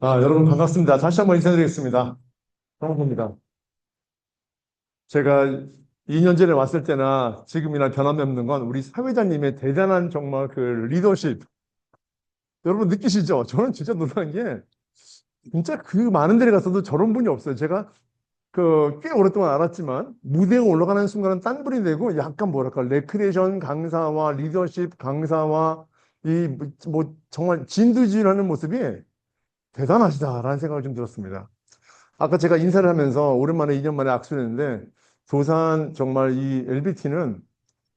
여러분 반갑습니다. 다시 한번 인사드리겠습니다. 반갑습니다. 제가 2년 전에 왔을 때나 지금이나 변함이 없는 건 우리 사회자님의 대단한 정말 그 리더십. 여러분 느끼시죠? 저는 진짜 놀란 게 진짜 그 많은 데를 갔어도 저런 분이 없어요. 제가 그 꽤 오랫동안 알았지만 무대에 올라가는 순간은 딴 분이 되고 약간 뭐랄까 레크레이션 강사와 리더십 강사와 이 뭐 정말 진두지휘하는 모습이 대단하시다라는 생각을 좀 들었습니다. 아까 제가 인사를 하면서 오랜만에 2년 만에 악수를 했는데 도산 정말 이 LBT는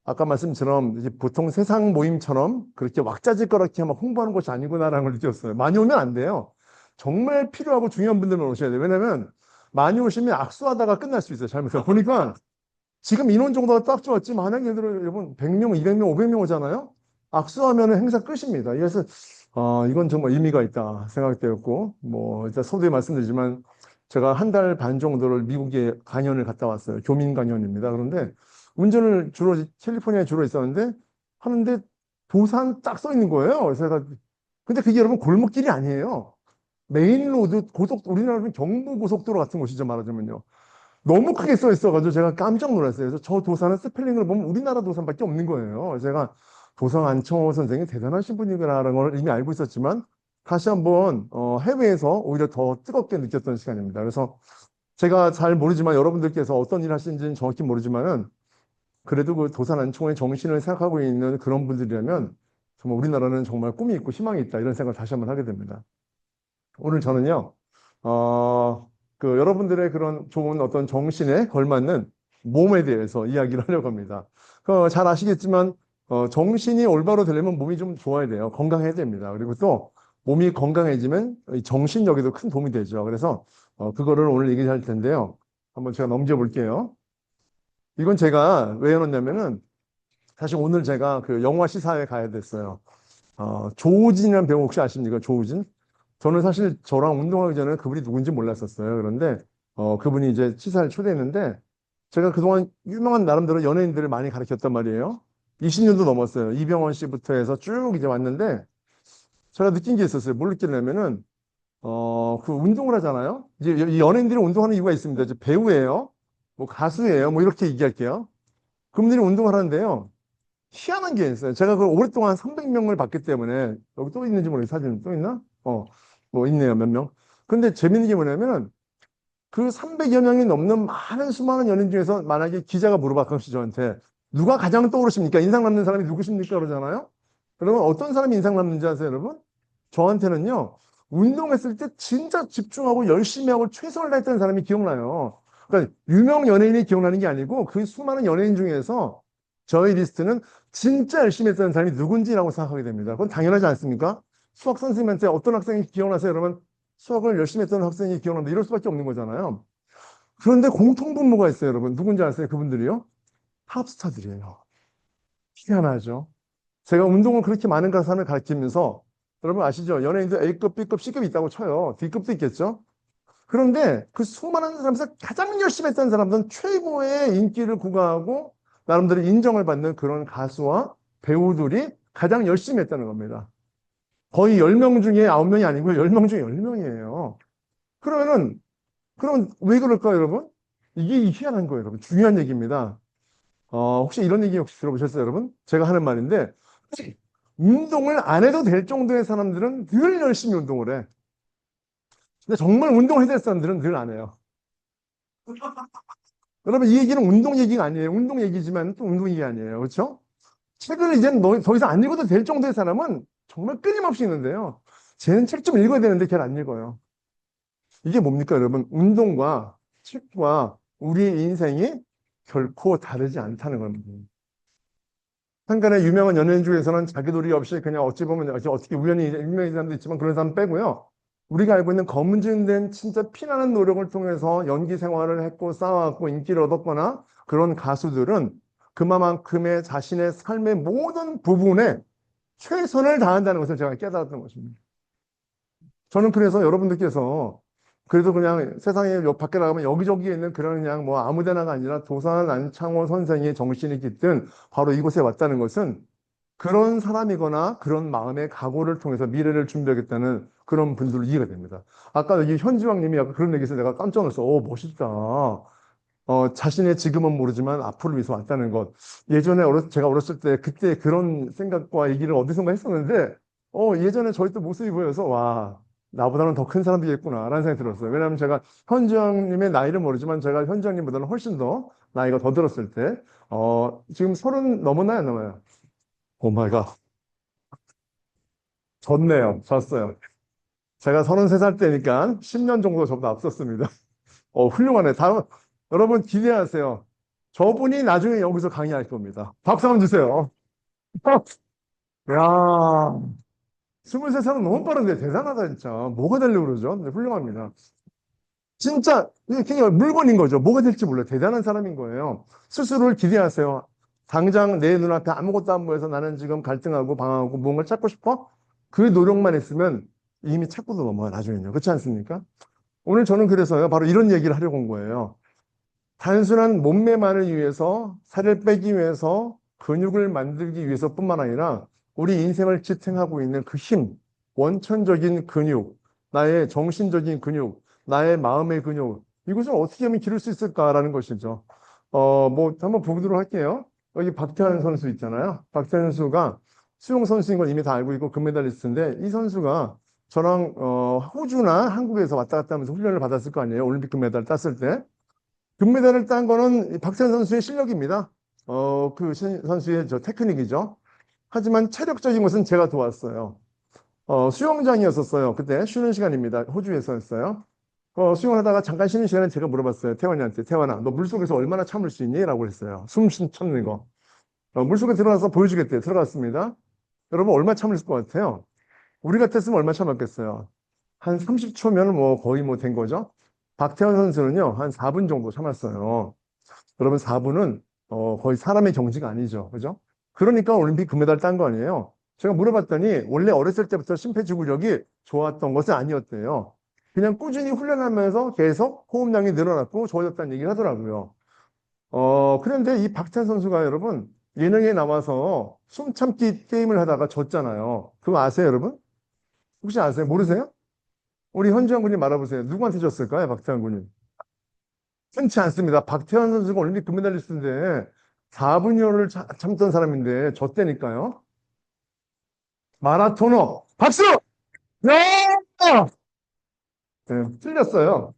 아까 말씀처럼 이제 보통 세상 모임처럼 그렇게 왁자지껄하게 막 홍보하는 것이 아니구나라는 걸 느꼈어요. 많이 오면 안 돼요. 정말 필요하고 중요한 분들만 오셔야 돼요. 왜냐면 많이 오시면 악수하다가 끝날 수 있어요. 잘못해서 보니까 지금 인원 정도가 딱 좋았지 만약에 예를 들어 여러분 100명, 200명, 500명 오잖아요. 악수하면 행사 끝입니다. 그래서 이건 정말 의미가 있다 생각되었고 뭐 일단 서두에 말씀드리지만 제가 한 달 반 정도를 미국에 강연을 갔다 왔어요. 교민 강연입니다. 그런데 운전을 주로 캘리포니아에 주로 있었는데 하는데 도산 딱 써 있는 거예요. 그래서 제가 근데 그게 여러분 골목길이 아니에요. 메인 로드 우리나라는 경부 고속도로 같은 곳이죠 말하자면요. 너무 크게 써 있어가지고 제가 깜짝 놀랐어요. 그래서 저 도산은 스펠링을 보면 우리나라 도산밖에 없는 거예요. 제가 도산 안청호 선생이 대단하신 분이구나라는 걸 이미 알고 있었지만 다시 한번 해외에서 오히려 더 뜨겁게 느꼈던 시간입니다. 그래서 제가 잘 모르지만 여러분들께서 어떤 일 하시는지는 정확히 모르지만은 그래도 그 도산 안청호의 정신을 생각하고 있는 그런 분들이라면 정말 우리나라는 정말 꿈이 있고 희망이 있다 이런 생각을 다시 한번 하게 됩니다. 오늘 저는요, 여러분들의 그런 좋은 어떤 정신에 걸맞는 몸에 대해서 이야기를 하려고 합니다. 잘 아시겠지만, 정신이 올바로 되려면 몸이 좀 좋아야 돼요. 건강해야 됩니다. 그리고 또 몸이 건강해지면 이 정신력에도 큰 도움이 되죠. 그래서, 그거를 오늘 얘기할 텐데요. 한번 제가 넘겨볼게요. 이건 제가 왜 해놨냐면은, 사실 오늘 제가 그 영화 시사회 가야 됐어요. 조우진이라는 배우 혹시 아십니까? 조우진? 저는 사실 저랑 운동하기 전에 그분이 누군지 몰랐었어요. 그런데 그분이 이제 치사를 초대했는데 제가 그동안 유명한 나름대로 연예인들을 많이 가르쳤단 말이에요. 20년도 넘었어요. 이병헌 씨부터 해서 쭉 이제 왔는데 제가 느낀 게 있었어요. 뭘 느끼냐면은 그 운동을 하잖아요. 이제 이 연예인들이 운동하는 이유가 있습니다. 이제 배우예요. 뭐 가수예요. 뭐 이렇게 얘기할게요. 그분들이 운동을 하는데요. 희한한 게 있어요. 제가 그 오랫동안 300명을 봤기 때문에 여기 또 있는지 모르겠어요. 사진 또 있나? 뭐 있네요. 몇 명. 근데 재밌는 게 뭐냐면은 그 300여 명이 넘는 많은 수많은 연예인 중에서 만약에 기자가 물어봐 가끔씩 저한테 누가 가장 떠오르십니까? 인상 남는 사람이 누구십니까? 그러잖아요. 그러면 어떤 사람이 인상 남는지 아세요, 여러분? 저한테는요. 운동했을 때 진짜 집중하고 열심히 하고 최선을 다했던 사람이 기억나요. 그러니까 유명 연예인이 기억나는 게 아니고 그 수많은 연예인 중에서 저희 리스트는 진짜 열심히 했던 사람이 누군지라고 생각하게 됩니다. 그건 당연하지 않습니까? 수학 선생님한테 어떤 학생이 기억나세요? 여러분 수학을 열심히 했던 학생이 기억난다. 이럴 수밖에 없는 거잖아요. 그런데 공통분모가 있어요, 여러분. 누군지 아세요? 그분들이요? 탑스타들이에요. 희한하죠. 제가 운동을 그렇게 많은 가산을 가르치면서 여러분 아시죠? 연예인들 A급, B급, C급 있다고 쳐요. D급도 있겠죠? 그런데 그 수많은 사람에서 가장 열심히 했던 사람들은 최고의 인기를 구가하고 나름대로 인정을 받는 그런 가수와 배우들이 가장 열심히 했다는 겁니다. 거의 10명 중에 9명이 아니고 10명 중에 10명이에요. 그러면은 그럼 왜 그럴까요, 여러분? 이게 희한한 거예요, 여러분. 중요한 얘기입니다. 혹시 이런 얘기 혹시 들어보셨어요, 여러분? 제가 하는 말인데, 운동을 안 해도 될 정도의 사람들은 늘 열심히 운동을 해. 근데 정말 운동을 해야 될 사람들은 늘 안 해요. 여러분, 이 얘기는 운동 얘기가 아니에요. 운동 얘기지만 또 운동 얘기 아니에요. 그렇죠? 책을 이제 더 이상 안 읽어도 될 정도의 사람은 정말 끊임없이 있는데요. 쟤는 책 좀 읽어야 되는데 걔는 안 읽어요. 이게 뭡니까, 여러분? 운동과 책과 우리의 인생이 결코 다르지 않다는 겁니다. 한간의 유명한 연예인 중에서는 자기 도리 없이 그냥 어찌 보면 어떻게 우연히 유명한 사람도 있지만 그런 사람 빼고요. 우리가 알고 있는 검증된 진짜 피나는 노력을 통해서 연기 생활을 했고 쌓아왔고 인기를 얻었거나 그런 가수들은 그만큼의 자신의 삶의 모든 부분에 최선을 다한다는 것을 제가 깨달았던 것입니다. 저는 그래서 여러분들께서 그래도 그냥 세상에 밖에 나가면 여기저기에 있는 그런 그냥 뭐 아무 데나가 아니라 도산 안창호 선생의 정신이 깃든 바로 이곳에 왔다는 것은 그런 사람이거나 그런 마음의 각오를 통해서 미래를 준비하겠다는 그런 분들로 이해가 됩니다. 아까 여기 현지왕님이 아까 그런 얘기해서 내가 깜짝 놀랐어. 오, 멋있다. 자신의 지금은 모르지만 앞으로 위해서 왔다는 것. 예전에 제가 어렸을 때 그때 그런 생각과 얘기를 어디선가 했었는데, 예전에 저희 또 모습이 보여서, 와, 나보다는 더 큰 사람들이겠구나, 라는 생각이 들었어요. 왜냐하면 제가 현주영님의 나이를 모르지만 제가 현주영님보다는 훨씬 더 나이가 더 들었을 때, 지금 30 넘었나요, 안 넘어요? 오 마이 갓. 졌네요. 졌어요. 제가 33살 때니까 10년 정도 저보다 앞섰습니다. 훌륭하네. 다음, 여러분 기대하세요. 저분이 나중에 여기서 강의할 겁니다. 박수 한번 주세요. 야, 23살은 너무 빠른데 대단하다, 진짜. 뭐가 되려고 그러죠? 네, 훌륭합니다. 진짜, 이게 그냥 물건인 거죠. 뭐가 될지 몰라요. 대단한 사람인 거예요. 스스로를 기대하세요. 당장 내 눈앞에 아무것도 안 보여서 나는 지금 갈등하고 방황하고 무언가를 찾고 싶어? 그 노력만 했으면 이미 찾고도 넘어요, 나중에는요. 그렇지 않습니까? 오늘 저는 그래서요, 바로 이런 얘기를 하려고 온 거예요. 단순한 몸매만을 위해서, 살을 빼기 위해서, 근육을 만들기 위해서뿐만 아니라 우리 인생을 지탱하고 있는 그 힘, 원천적인 근육, 나의 정신적인 근육, 나의 마음의 근육, 이것을 어떻게 하면 기를 수 있을까라는 것이죠. 뭐 한번 보도록 할게요. 여기 박태환 선수 있잖아요. 박태환 선수가 수영 선수인 걸 이미 다 알고 있고 금메달리스트인데 이 선수가 저랑 호주나 한국에서 왔다 갔다 하면서 훈련을 받았을 거 아니에요. 올림픽 금메달 땄을 때. 금메달을 딴 거는 박찬 선수의 실력입니다. 그 선수의 저 테크닉이죠. 하지만 체력적인 것은 제가 도왔어요. 수영장이었었어요. 그때 쉬는 시간입니다. 호주에서였어요. 수영을 하다가 잠깐 쉬는 시간에 제가 물어봤어요. 태환이한테. 태환아, 너 물속에서 얼마나 참을 수 있니? 라고 했어요. 참는 거. 물속에 들어가서 보여주겠대요. 들어갔습니다. 여러분, 얼마 참을 것 같아요? 우리 같았으면 얼마 참았겠어요? 한 30초면 뭐 거의 뭐 된 거죠? 박태환 선수는요, 한 4분 정도 참았어요. 여러분 4분은 거의 사람의 경지가 아니죠. 그죠? 그러니까 올림픽 금메달 딴 거 아니에요. 제가 물어봤더니 원래 어렸을 때부터 심폐지구력이 좋았던 것은 아니었대요. 그냥 꾸준히 훈련하면서 계속 호흡량이 늘어났고 좋아졌다는 얘기를 하더라고요. 그런데 이 박찬 선수가 여러분 예능에 나와서 숨 참기 게임을 하다가 졌잖아요. 그거 아세요, 여러분? 혹시 아세요? 모르세요? 우리 현지영 군님 말아보세요. 누구한테 졌을까요, 박찬 군님? 흔치 않습니다. 박태환 선수가 올림픽 금메달리스트인데 4분여를 참던 사람인데 졌다니까요. 마라토너 박수! 네! 네, 틀렸어요.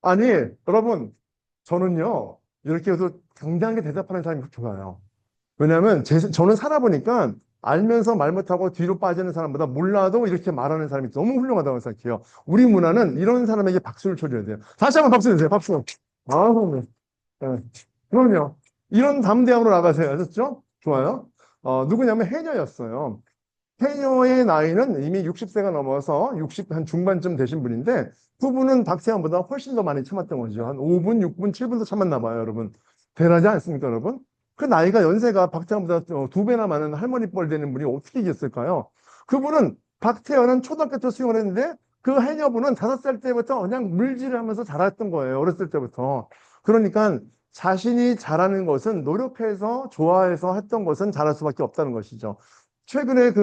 아니, 여러분, 저는요, 이렇게 해서 당당하게 대답하는 사람이 좋아요. 왜냐하면 저는 살아보니까 알면서 말 못하고 뒤로 빠지는 사람보다 몰라도 이렇게 말하는 사람이 너무 훌륭하다고 생각해요. 우리 문화는 이런 사람에게 박수를 쳐줘야 돼요. 다시 한번 박수 주세요. 박수. 아, 네. 그럼요. 이런 담대함으로 나가세요. 아셨죠? 좋아요. 누구냐면 해녀였어요. 해녀의 나이는 이미 60세가 넘어서 60 한 중반쯤 되신 분인데 그분은 박세환보다 훨씬 더 많이 참았던 거죠. 한 5분, 6분, 7분도 참았나 봐요, 여러분. 대단하지 않습니까, 여러분? 그 나이가 연세가 박태환보다 2배나 많은 할머니 뻘 되는 분이 어떻게 이겼을까요? 그분은 박태환은 초등학교 때 수영을 했는데 그 해녀분은 5살 때부터 그냥 물질을 하면서 자랐던 거예요. 어렸을 때부터. 그러니까 자신이 잘하는 것은 노력해서 좋아해서 했던 것은 잘할 수밖에 없다는 것이죠. 최근에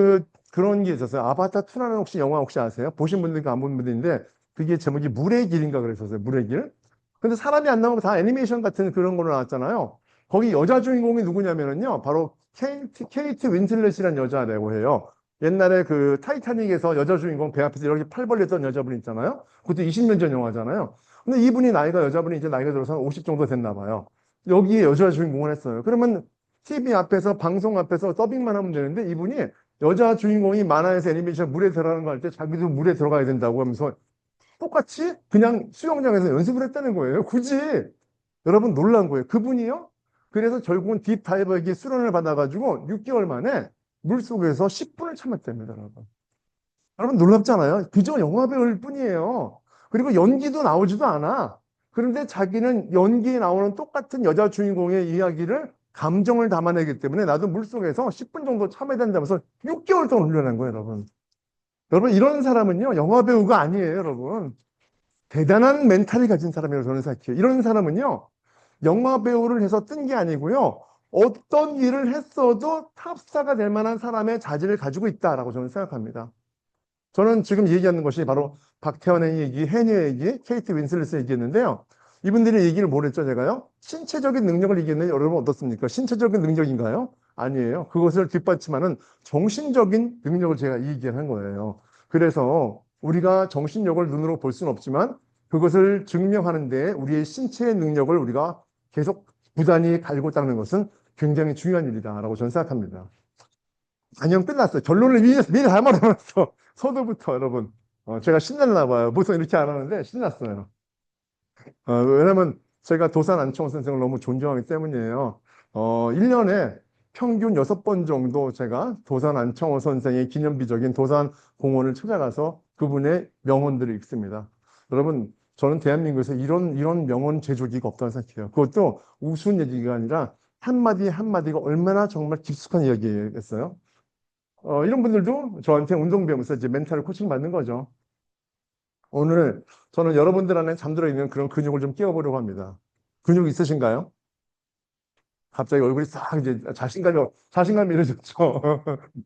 그런 게 있었어요. 아바타 2라는 혹시 영화 혹시 아세요? 보신 분들과 안 본 분들인데 그게 제목이 물의 길인가 그랬었어요. 물의 길. 근데 사람이 안 나오고 다 애니메이션 같은 그런 거로 나왔잖아요. 거기 여자 주인공이 누구냐면은요. 바로 케이트 윈슬렛이라는 여자라고 해요. 옛날에 그 타이타닉에서 여자 주인공 배 앞에서 이렇게 팔 벌렸던 여자분 있잖아요. 그것도 20년 전 영화잖아요. 근데 이분이 여자분이 이제 나이가 들어서 한 50 정도 됐나 봐요. 여기에 여자 주인공을 했어요. 그러면 TV 앞에서, 방송 앞에서 더빙만 하면 되는데 이분이 여자 주인공이 만화에서 애니메이션 물에 들어가는 거 할 때 자기도 물에 들어가야 된다고 하면서 똑같이 그냥 수영장에서 연습을 했다는 거예요. 굳이. 여러분 놀란 거예요. 그분이요? 그래서 결국은 딥다이버에게 수련을 받아가지고 6개월 만에 물속에서 10분을 참았답니다, 여러분. 여러분 놀랍잖아요. 그저 영화 배우일 뿐이에요. 그리고 연기도 나오지도 않아. 그런데 자기는 연기에 나오는 똑같은 여자 주인공의 이야기를 감정을 담아내기 때문에 나도 물속에서 10분 정도 참아야 된다면서 6개월 동안 훈련한 거예요, 여러분. 여러분 이런 사람은요, 영화 배우가 아니에요, 여러분. 대단한 멘탈을 가진 사람이라고 저는 생각해요. 이런 사람은요, 영화 배우를 해서 뜬 게 아니고요. 어떤 일을 했어도 탑스타가 될 만한 사람의 자질을 가지고 있다라고 저는 생각합니다. 저는 지금 얘기하는 것이 바로 박태환의 얘기, 해니의 얘기, 케이트 윈슬렛의 얘기했는데요. 이분들이 얘기를 뭘 했죠, 제가요? 신체적인 능력을 얘기했는데 여러분 어떻습니까? 신체적인 능력인가요? 아니에요. 그것을 뒷받침하는 정신적인 능력을 제가 얘기한 거예요. 그래서 우리가 정신력을 눈으로 볼 수는 없지만 그것을 증명하는 데 우리의 신체의 능력을 우리가 계속 부단히 갈고 닦는 것은 굉장히 중요한 일이다라고 저는 생각합니다. 안녕 끝났어요. 결론을 미리 다 말해놨어. 서두부터 여러분. 제가 신났나 봐요. 보통 이렇게 안 하는데 신났어요. 왜냐면 제가 도산 안청호 선생을 너무 존경하기 때문이에요. 1년에 평균 6번 정도 제가 도산 안청호 선생의 기념비적인 도산 공원을 찾아가서 그분의 명언들을 읽습니다. 여러분, 저는 대한민국에서 이런 명언 제조기가 없다고 생각해요. 그것도 우스운 얘기가 아니라 한마디 한마디가 얼마나 정말 깊숙한 이야기였어요. 이런 분들도 저한테 운동 배우면서 이제 멘탈 코칭 받는 거죠. 오늘 저는 여러분들 안에 잠들어 있는 그런 근육을 좀 깨워보려고 합니다. 근육 있으신가요? 갑자기 얼굴이 싹 이제 자신감이 이러셨죠.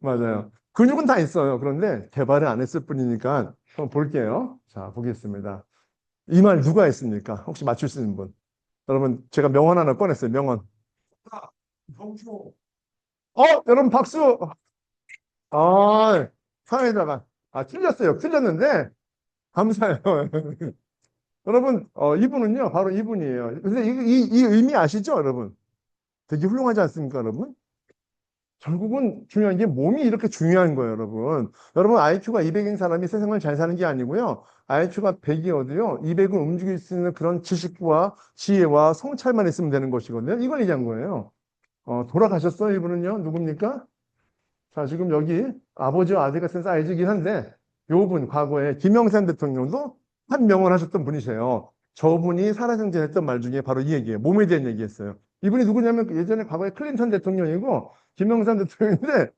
맞아요. 근육은 다 있어요. 그런데 개발을 안 했을 뿐이니까 한번 볼게요. 자, 보겠습니다. 이 말 누가 했습니까? 혹시 맞출 수 있는 분? 여러분, 제가 명언 하나 꺼냈어요. 명언. 아, 경주. 여러분 박수! 아, 사회자가. 틀렸어요. 틀렸는데, 감사해요. 여러분, 이분은요, 바로 이분이에요. 근데 이 의미 아시죠, 여러분? 되게 훌륭하지 않습니까, 여러분? 결국은 중요한 게 몸이 이렇게 중요한 거예요, 여러분. 여러분, IQ가 200인 사람이 세상을 잘 사는 게 아니고요. IQ가 100이어도요, 200을 움직일 수 있는 그런 지식과 지혜와 성찰만 있으면 되는 것이거든요. 이걸 얘기한 거예요. 돌아가셨어요, 이분은요? 누굽니까? 자, 지금 여기 아버지와 아들 같은 사이즈긴 한데, 요분, 과거에 김영삼 대통령도 한 명언 하셨던 분이세요. 저분이 살아생전했던 말 중에 바로 이 얘기예요. 몸에 대한 얘기였어요. 이분이 누구냐면 예전에 과거에 클린턴 대통령이고, 김영삼 대통령인데,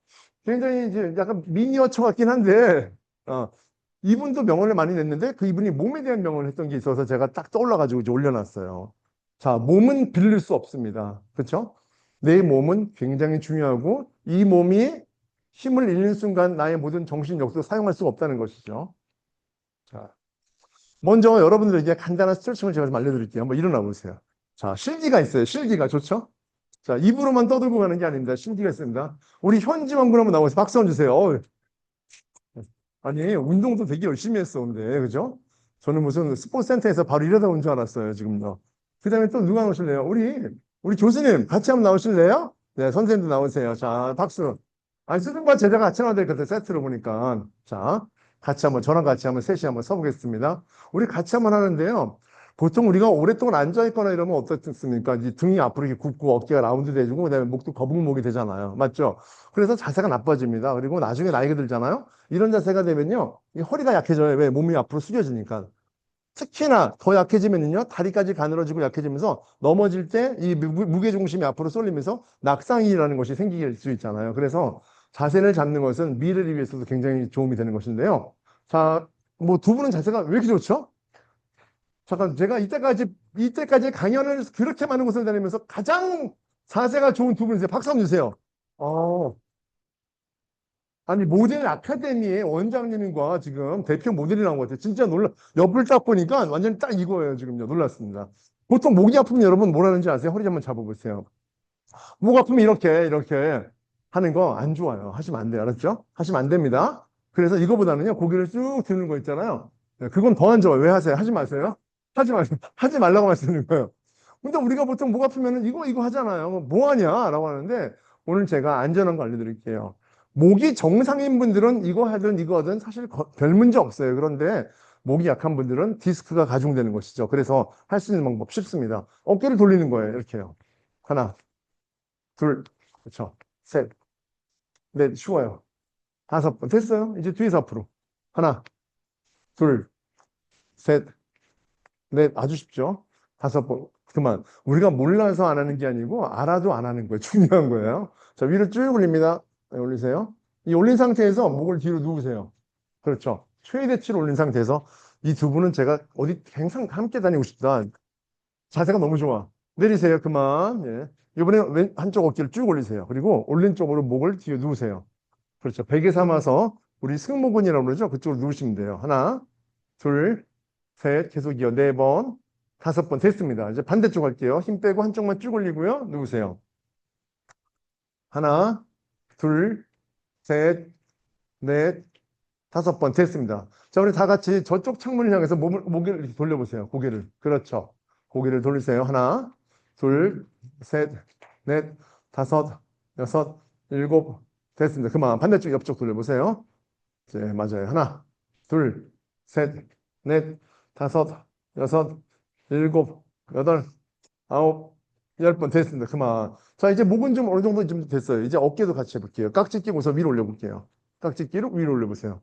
굉장히 이제 약간 미니어처 같긴 한데, 어, 이분도 명언을 많이 냈는데, 그 이분이 몸에 대한 명언을 했던 게 있어서 제가 딱 떠올라가지고 이제 올려놨어요. 자, 몸은 빌릴 수 없습니다. 그렇죠? 내 몸은 굉장히 중요하고, 이 몸이 힘을 잃는 순간 나의 모든 정신력도 사용할 수가 없다는 것이죠. 자, 먼저 여러분들에게 간단한 스트레칭을 제가 좀 알려드릴게요. 한번 일어나 보세요. 자, 실기가 있어요. 실기가 좋죠? 자, 입으로만 떠들고 가는 게 아닙니다. 실기가 있습니다. 우리 현지원군 한번 나오세요. 박수 한번 주세요. 아니, 운동도 되게 열심히 했어, 근데. 그죠? 저는 무슨 스포츠 센터에서 바로 이러다 온 줄 알았어요, 지금요. 그 다음에 또 누가 나오실래요? 우리 교수님, 같이 한번 나오실래요? 네, 선생님도 나오세요. 자, 박수. 아니, 스승과 제자가 같이 나와야 될 것 같아요, 세트로 보니까. 자, 저랑 같이 한번 셋이 한번 서보겠습니다. 우리 같이 한번 하는데요. 보통 우리가 오랫동안 앉아있거나 이러면 어떻습니까? 이 등이 앞으로 이렇게 굽고 어깨가 라운드 돼지고 그다음에 목도 거북목이 되잖아요. 맞죠? 그래서 자세가 나빠집니다. 그리고 나중에 나이가 들잖아요. 이런 자세가 되면요. 이 허리가 약해져요. 왜? 몸이 앞으로 숙여지니까. 특히나 더 약해지면요. 다리까지 가늘어지고 약해지면서 넘어질 때 이 무게중심이 앞으로 쏠리면서 낙상이라는 것이 생길 수 있잖아요. 그래서 자세를 잡는 것은 미래를 위해서도 굉장히 도움이 되는 것인데요. 자, 뭐 두 분은 자세가 왜 이렇게 좋죠? 잠깐, 제가 이때까지 강연을 그렇게 많은 곳을 다니면서 가장 자세가 좋은 두 분이세요. 박수 한번 주세요. 어, 아니, 모델 아카데미의 원장님과 지금 대표 모델이 나온 것 같아요. 진짜 옆을 딱 보니까 완전히 딱 이거예요. 지금요. 놀랐습니다. 보통 목이 아프면 여러분 뭘 하는지 아세요? 허리 한번 잡아보세요. 목 아프면 이렇게 하는 거 안 좋아요. 하시면 안 돼요. 알았죠? 하시면 안 됩니다. 그래서 이거보다는요, 고개를 쭉 드는 거 있잖아요. 네, 그건 더 안 좋아요. 왜 하세요? 하지 마세요. 하지 마세요. 하지 말라고 말씀드리는 거예요. 근데 우리가 보통 목 아프면은 이거 하잖아요. 뭐 하냐? 라고 하는데 오늘 제가 안전한 거 알려드릴게요. 목이 정상인 분들은 이거 하든 이거 하든 사실 별 문제 없어요. 그런데 목이 약한 분들은 디스크가 가중되는 것이죠. 그래서 할 수 있는 방법 쉽습니다. 어깨를 돌리는 거예요. 이렇게요. 하나, 둘, 그렇죠. 셋, 넷, 쉬워요. 5번. 됐어요. 이제 뒤에서 앞으로. 하나, 둘, 셋, 넷. 아주 쉽죠? 5번. 그만. 우리가 몰라서 안 하는 게 아니고 알아도 안 하는 거예요. 중요한 거예요. 자, 위로 쭉 올립니다. 네, 올리세요. 이 올린 상태에서 목을 뒤로 누우세요. 그렇죠. 최대치로 올린 상태에서 이 두 분은 제가 어디 항상 함께 다니고 싶다. 자세가 너무 좋아. 내리세요. 그만. 예. 이번에 한쪽 어깨를 쭉 올리세요. 그리고 올린 쪽으로 목을 뒤에 누우세요. 그렇죠. 베개 삼아서 우리 승모근이라고 그러죠. 그쪽으로 누우시면 돼요. 하나, 둘, 셋, 계속 이어 네 번, 다섯 번 됐습니다. 이제 반대쪽 할게요. 힘 빼고 한쪽만 쭉 올리고요. 누우세요. 하나, 둘, 셋, 넷, 다섯 번 됐습니다. 자, 우리 다 같이 저쪽 창문을 향해서 목을 이렇게 돌려보세요. 고개를. 그렇죠. 고개를 돌리세요. 하나, 둘, 셋, 넷, 다섯, 여섯, 일곱, 됐습니다. 그만. 반대쪽 옆쪽 돌려보세요. 네, 맞아요. 하나, 둘, 셋, 넷, 다섯, 여섯, 일곱, 여덟, 아홉, 열 번 됐습니다. 그만. 자, 이제 목은 좀 어느 정도 좀 됐어요. 이제 어깨도 같이 해볼게요. 깍지 끼고서 위로 올려볼게요. 깍지 끼로 위로 올려보세요.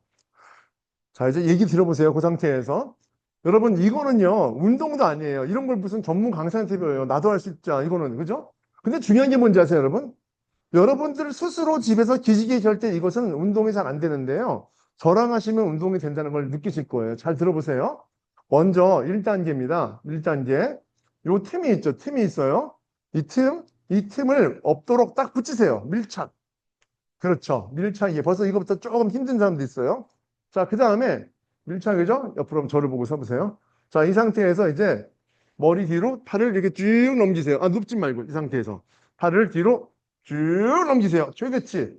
자, 이제 얘기 들어보세요. 그 상태에서. 여러분, 이거는요, 운동도 아니에요. 이런 걸 무슨 전문 강사한테 배워요. 나도 할 수 있자. 이거는, 그죠? 근데 중요한 게 뭔지 아세요, 여러분? 여러분들 스스로 집에서 기지개 켤 때 이것은 운동이 잘 안 되는데요. 저랑 하시면 운동이 된다는 걸 느끼실 거예요. 잘 들어보세요. 먼저 1단계입니다. 1단계. 요 틈이 있죠. 틈이 있어요. 이 틈을 없도록 딱 붙이세요. 밀착. 그렇죠. 밀착이에요. 벌써 이거부터 조금 힘든 사람도 있어요. 자, 그 다음에 밀착이죠? 옆으로 저를 보고 서보세요. 자, 이 상태에서 이제 머리 뒤로 팔을 이렇게 쭉 넘기세요. 아, 눕지 말고 이 상태에서 팔을 뒤로 쭉 넘기세요. 최대치.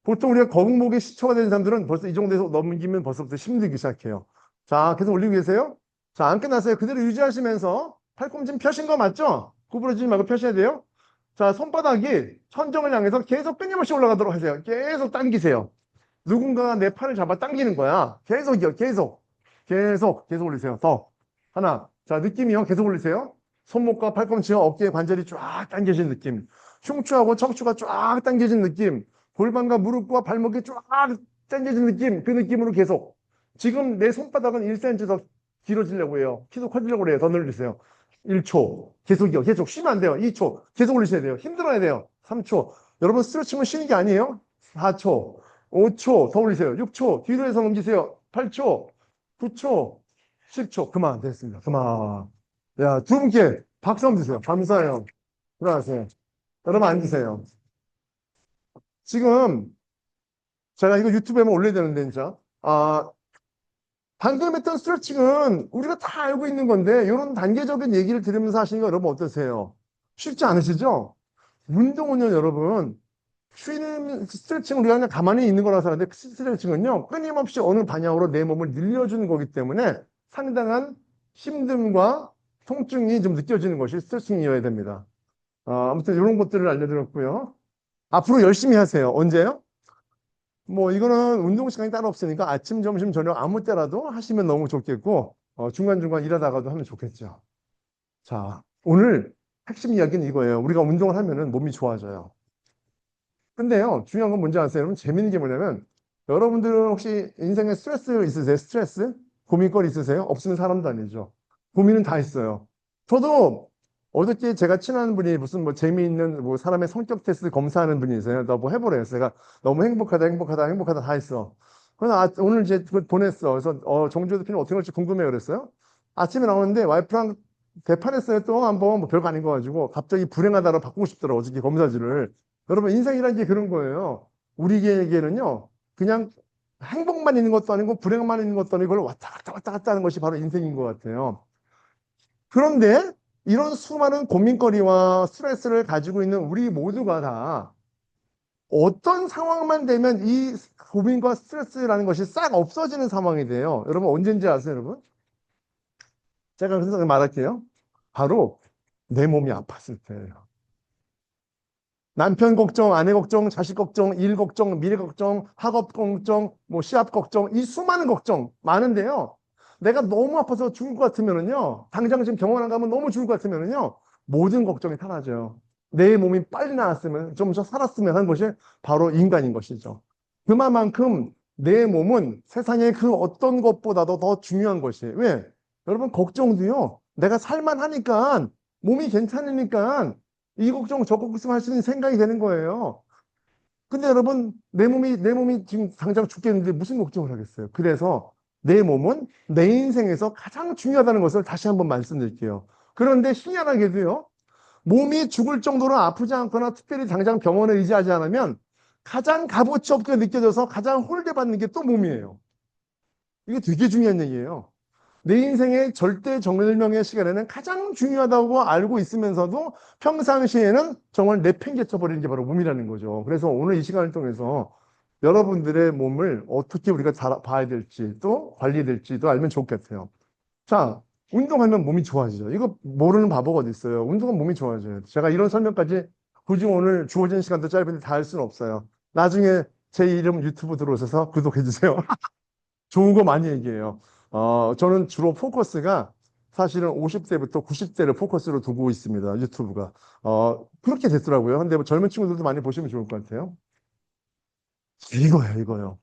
보통 우리가 거북목에 시초가 되는 사람들은 벌써 이 정도에서 넘기면 벌써부터 힘들기 시작해요. 자, 계속 올리고 계세요. 자, 안 끝났어요. 그대로 유지하시면서 팔꿈치 펴신 거 맞죠? 구부러지지 말고 펴셔야 돼요. 자, 손바닥이 천정을 향해서 계속 끊임없이 올라가도록 하세요. 계속 당기세요. 누군가가 내 팔을 잡아 당기는 거야. 계속이요, 계속. 계속 올리세요. 더. 하나. 자, 느낌이요. 계속 올리세요. 손목과 팔꿈치와 어깨 관절이 쫙 당겨진 느낌. 흉추하고 척추가 쫙 당겨진 느낌. 골반과 무릎과 발목이 쫙 당겨진 느낌. 그 느낌으로 계속. 지금 내 손바닥은 1cm 더 길어지려고 해요. 키도 커지려고 해요. 더 늘리세요. 1초. 계속이요. 계속. 쉬면 안 돼요. 2초. 계속 올리셔야 돼요. 힘들어야 돼요. 3초. 여러분 스트레칭은 쉬는 게 아니에요. 4초. 5초. 더 올리세요. 6초. 뒤로 해서 넘기세요. 8초. 9초. 10초. 그만. 됐습니다. 그만. 야, 두 분께 박수 한번 주세요. 감사해요. 들어가세요. 여러분 앉으세요. 지금 제가 이거 유튜브에만 올려야 되는데 진짜. 방금 했던 스트레칭은 우리가 다 알고 있는 건데 이런 단계적인 얘기를 들으면서 하시는 거 여러분 어떠세요? 쉽지 않으시죠? 운동은요, 여러분. 쉬는 스트레칭은 우리가 그냥 가만히 있는 거라서 하는데 그 스트레칭은요, 끊임없이 어느 방향으로 내 몸을 늘려주는 거기 때문에 상당한 힘듦과 통증이 좀 느껴지는 것이 스트레칭이어야 됩니다. 아무튼 이런 것들을 알려드렸고요. 앞으로 열심히 하세요. 언제요? 뭐 이거는 운동 시간이 따로 없으니까 아침, 점심, 저녁 아무 때라도 하시면 너무 좋겠고 중간중간 일하다가도 하면 좋겠죠. 자, 오늘 핵심 이야기는 이거예요. 우리가 운동을 하면은 몸이 좋아져요. 근데요, 중요한 건 뭔지 아세요? 여러분, 재밌는 게 뭐냐면, 여러분들은 혹시 인생에 스트레스 있으세요? 스트레스? 고민거리 있으세요? 없으면 사람도 아니죠. 고민은 다 있어요. 저도 어저께 제가 친한 분이 무슨 뭐 재미있는 뭐 사람의 성격 테스트 검사하는 분이 있어요. 나 뭐 해보래요. 제가 너무 행복하다 다 했어. 그래서 오늘 이제 그걸 보냈어. 그래서 정주호 대표님 어떻게 할지 궁금해요. 그랬어요. 아침에 나오는데 와이프랑 대판했어요. 또 한번 뭐 별거 아닌 거 가지고 갑자기 불행하다로 바꾸고 싶더라고. 어저께 검사지를. 여러분, 인생이라는 게 그런 거예요. 우리에게는요, 그냥 행복만 있는 것도 아니고 불행만 있는 것도 아니고 그걸 왔다 갔다 하는 것이 바로 인생인 것 같아요. 그런데 이런 수많은 고민거리와 스트레스를 가지고 있는 우리 모두가 다 어떤 상황만 되면 이 고민과 스트레스라는 것이 싹 없어지는 상황이 돼요. 여러분, 언제인지 아세요, 여러분? 제가 그래서 말할게요. 바로 내 몸이 아팠을 때예요. 남편 걱정, 아내 걱정, 자식 걱정, 일 걱정, 미래 걱정, 학업 걱정, 뭐 시합 걱정, 이 수많은 걱정 많은데요. 내가 너무 아파서 죽을 것 같으면은요, 당장 지금 병원 안 가면 너무 죽을 것 같으면은요, 모든 걱정이 사라져요. 내 몸이 빨리 나았으면, 좀 더 살았으면 하는 것이 바로 인간인 것이죠. 그만큼 내 몸은 세상의 그 어떤 것보다도 더 중요한 것이에요. 왜? 여러분, 걱정도요, 내가 살만하니까, 몸이 괜찮으니까, 이 걱정 저 걱정 할 수 있는 생각이 되는 거예요. 근데 여러분, 내 몸이 지금 당장 죽겠는데 무슨 걱정을 하겠어요? 그래서 내 몸은 내 인생에서 가장 중요하다는 것을 다시 한번 말씀드릴게요. 그런데 희한하게도요, 몸이 죽을 정도로 아프지 않거나 특별히 당장 병원에 의지하지 않으면 가장 값어치 없게 느껴져서 가장 홀대받는 게 또 몸이에요. 이게 되게 중요한 얘기예요. 내 인생의 절대 정멸명의 시간에는 가장 중요하다고 알고 있으면서도 평상시에는 정말 내팽개쳐버리는 게 바로 몸이라는 거죠. 그래서 오늘 이 시간을 통해서 여러분들의 몸을 어떻게 우리가 봐야 될지 또 관리될지도 알면 좋겠어요. 자, 운동하면 몸이 좋아지죠. 이거 모르는 바보가 어디 있어요. 운동은 몸이 좋아져요. 제가 이런 설명까지 굳이 오늘 주어진 시간도 짧은데 다 할 수는 없어요. 나중에 제 이름 유튜브 들어오셔서 구독해 주세요. 좋은 거 많이 얘기해요. 저는 주로 포커스가 사실은 50대부터 90대를 포커스로 두고 있습니다. 유튜브가. 그렇게 됐더라고요. 근데 뭐 젊은 친구들도 많이 보시면 좋을 것 같아요. 이거요.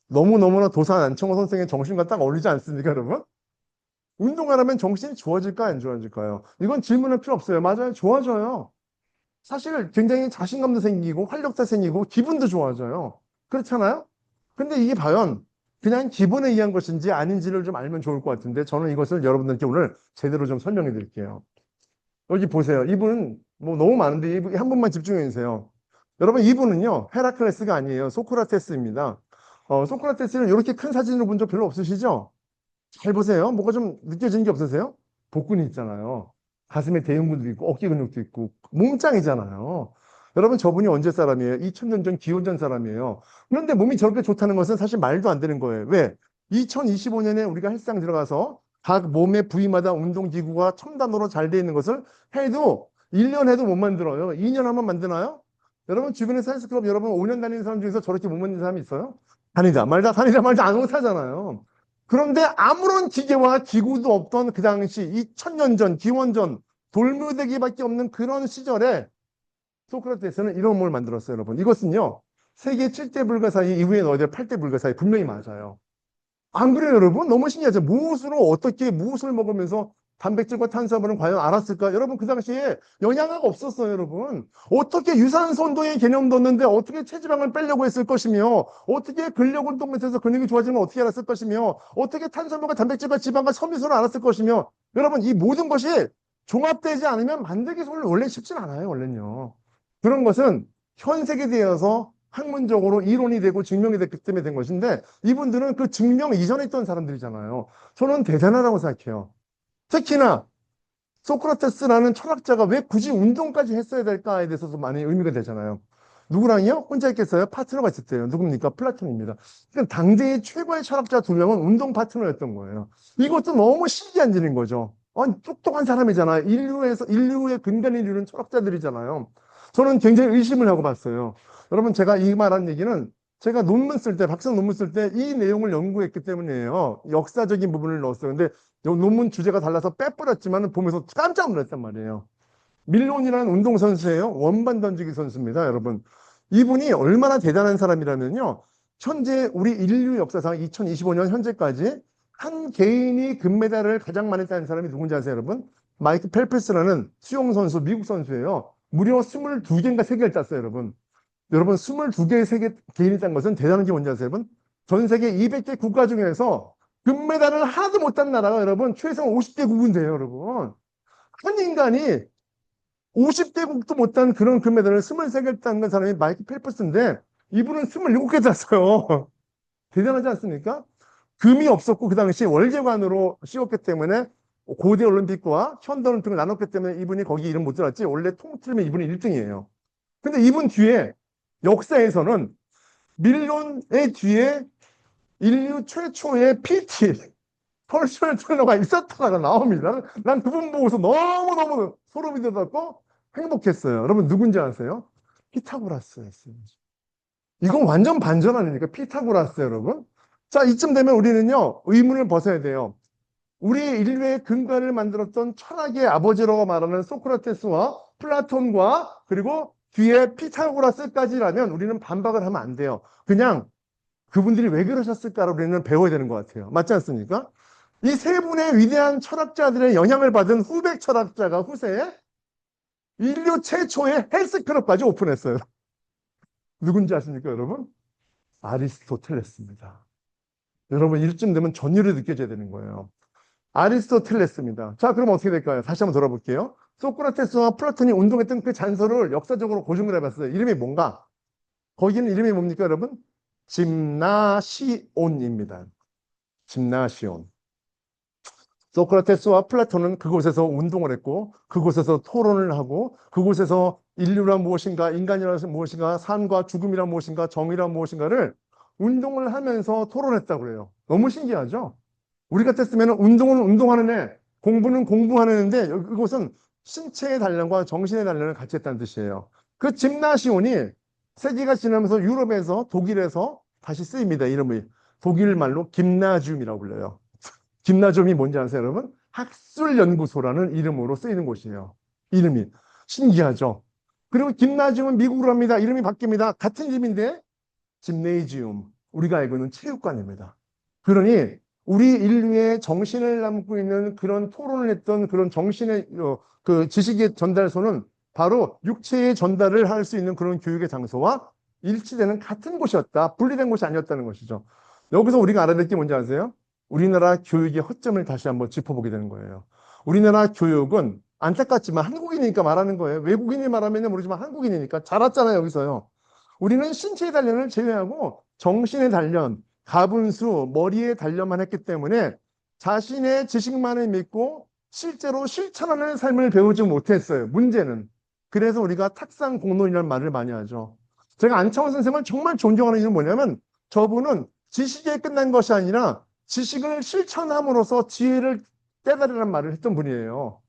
너무너무나 도산 안청호 선생의 정신과 딱 어울리지 않습니까, 여러분? 운동하려면 정신이 좋아질까, 안 좋아질까요? 이건 질문할 필요 없어요. 맞아요. 좋아져요. 사실 굉장히 자신감도 생기고, 활력도 생기고, 기분도 좋아져요. 그렇잖아요? 근데 이게 과연 그냥 기분에 의한 것인지 아닌지를 좀 알면 좋을 것 같은데, 저는 이것을 여러분들께 오늘 제대로 좀 설명해 드릴게요. 여기 보세요. 이분은 뭐 너무 많은데 이분 한 분만 집중해 주세요. 여러분, 이분은요, 헤라클레스가 아니에요. 소크라테스입니다. 소크라테스를 이렇게 큰 사진으로 본 적 별로 없으시죠? 잘 보세요. 뭐가 좀 느껴지는 게 없으세요? 복근이 있잖아요. 가슴에 대흉근도 있고 어깨 근육도 있고 몸짱이잖아요. 여러분, 저분이 언제 사람이에요? 2000년 전 기원전 사람이에요. 그런데 몸이 저렇게 좋다는 것은 사실 말도 안 되는 거예요. 왜? 2025년에 우리가 헬스장 들어가서 각 몸의 부위마다 운동기구가 첨단으로 잘 돼 있는 것을 해도 1년 해도 못 만들어요. 2년 하면 만드나요? 여러분, 주변에 헬스클럽 여러분 5년 다니는 사람 중에서 저렇게 못 만드는 사람이 있어요? 다니다 말다 안 못하잖아요. 그런데 아무런 기계와 기구도 없던 그 당시 2000년 전, 기원전, 돌무대기밖에 없는 그런 시절에 소크라테스는 이런 몸을 만들었어요, 여러분. 이것은요, 세계 7대 불가사의 이후에 넣어야 될 8대 불가사의 분명히 맞아요. 안 그래요, 여러분? 너무 신기하죠? 무엇을 먹으면서 단백질과 탄수화물은 과연 알았을까? 여러분, 그 당시에 영양가가 없었어요, 여러분. 어떻게 유산소 운동의 개념도 없는데 어떻게 체지방을 빼려고 했을 것이며, 어떻게 근력 운동을 해서 근육이 좋아지면 어떻게 알았을 것이며, 어떻게 탄수화물과 단백질과 지방과 섬유소를 알았을 것이며, 여러분, 이 모든 것이 종합되지 않으면 만들기 원래 쉽진 않아요, 원래는요. 그런 것은 현 세계되어서 학문적으로 이론이 되고 증명이 됐기 때문에 된 것인데 이분들은 그 증명 이전에 있던 사람들이잖아요. 저는 대단하다고 생각해요. 특히나 소크라테스라는 철학자가 왜 굳이 운동까지 했어야 될까에 대해서도 많이 의미가 되잖아요. 누구랑요? 혼자 있겠어요? 파트너가 있었대요. 누굽니까? 플라톤입니다. 그러니까 당대의 최고의 철학자 두 명은 운동 파트너였던 거예요. 이것도 너무 신기한 일인 거죠. 아니, 똑똑한 사람이잖아요. 인류의 근간을 이루는 철학자들이잖아요. 저는 굉장히 의심을 하고 봤어요. 여러분, 제가 이 말한 얘기는 제가 박사 논문 쓸 때 이 내용을 연구했기 때문이에요. 역사적인 부분을 넣었어요. 근데 논문 주제가 달라서 빼버렸지만 보면서 깜짝 놀랐단 말이에요. 밀론이라는 운동선수예요. 원반 던지기 선수입니다, 여러분. 이분이 얼마나 대단한 사람이라면요. 현재 우리 인류 역사상 2025년 현재까지 한 개인이 금메달을 가장 많이 딴 사람이 누군지 아세요, 여러분? 마이크 펠프스라는 수영선수, 미국 선수예요. 무려 22개인가 3개를 땄어요, 여러분. 여러분, 22개의 세계 개인이 딴 것은 대단한 게 뭔지 아세요, 여러분? 전 세계 200개 국가 중에서 금메달을 하나도 못 딴 나라가 여러분, 최소 50개국은 돼요, 여러분. 한 인간이 50개국도 못 딴 그런 금메달을 23개를 딴 사람이 마이크 펠프스인데, 이분은 27개 땄어요. 대단하지 않습니까? 금이 없었고, 그 당시 월계관으로 씌웠기 때문에 고대 올림픽과 현대 올림픽을 나눴기 때문에 이분이 거기 이름 못 들었지, 원래 통틀면 이분이 1등이에요. 근데 이분 뒤에 역사에서는 밀론의 뒤에 인류 최초의 PT, 퍼스널 트레이너가 있었다가 나옵니다. 난 그분 보고서 너무너무 소름이 돋았고 행복했어요. 여러분, 누군지 아세요? 피타고라스였어요. 이건 완전 반전 아닙니까? 피타고라스, 여러분. 자, 이쯤 되면 우리는요, 의문을 벗어야 돼요. 우리 인류의 근간을 만들었던 철학의 아버지라고 말하는 소크라테스와 플라톤과 그리고 뒤에 피타고라스까지라면 우리는 반박을 하면 안 돼요. 그냥 그분들이 왜 그러셨을까를 우리는 배워야 되는 것 같아요. 맞지 않습니까? 이 세 분의 위대한 철학자들의 영향을 받은 후배 철학자가 후세에 인류 최초의 헬스클럽까지 오픈했어요. 누군지 아십니까, 여러분? 아리스토텔레스입니다. 여러분, 이쯤 되면 전율이 느껴져야 되는 거예요. 아리스토텔레스입니다. 자, 그럼 어떻게 될까요? 다시 한번 돌아볼게요. 소크라테스와 플라톤이 운동했던 그 잔서를 역사적으로 고증을 해봤어요. 이름이 뭔가? 거기는 이름이 뭡니까, 여러분? 짐나시온입니다. 짐나시온. 소크라테스와 플라톤은 그곳에서 운동을 했고, 그곳에서 토론을 하고, 그곳에서 인류란 무엇인가, 인간이란 무엇인가, 삶과 죽음이란 무엇인가, 정의란 무엇인가를 운동을 하면서 토론했다고 그래요. 너무 신기하죠? 우리 같았으면 운동은 운동하는 애, 공부는 공부하는 애인데, 이곳은 신체의 단련과 정신의 단련을 같이 했다는 뜻이에요. 그 짐나시온이 세기가 지나면서 유럽에서 독일에서 다시 쓰입니다. 이름이. 독일 말로 김나지움이라고 불려요. 김나지움이 뭔지 아세요, 여러분? 학술연구소라는 이름으로 쓰이는 곳이에요. 이름이. 신기하죠? 그리고 김나지움은 미국으로 합니다. 이름이 바뀝니다. 같은 이름인데, 짐네이지움. 우리가 알고 있는 체육관입니다. 그러니, 우리 인류의 정신을 담고 있는 그런 토론을 했던 그런 정신의, 그 지식의 전달소는 바로 육체의 전달을 할 수 있는 그런 교육의 장소와 일치되는 같은 곳이었다. 분리된 곳이 아니었다는 것이죠. 여기서 우리가 알아야 될 게 뭔지 아세요? 우리나라 교육의 허점을 다시 한번 짚어보게 되는 거예요. 우리나라 교육은 안타깝지만 한국인이니까 말하는 거예요. 외국인이 말하면 모르지만 한국인이니까 잘 왔잖아요, 여기서요. 우리는 신체의 단련을 제외하고 정신의 단련, 가분수, 머리의 단련만 했기 때문에 자신의 지식만을 믿고 실제로 실천하는 삶을 배우지 못했어요. 문제는. 그래서 우리가 탁상공론이라는 말을 많이 하죠. 제가 안창호 선생님을 정말 존경하는 이유는 뭐냐면 저분은 지식에 끝난 것이 아니라 지식을 실천함으로써 지혜를 깨달으라는 말을 했던 분이에요.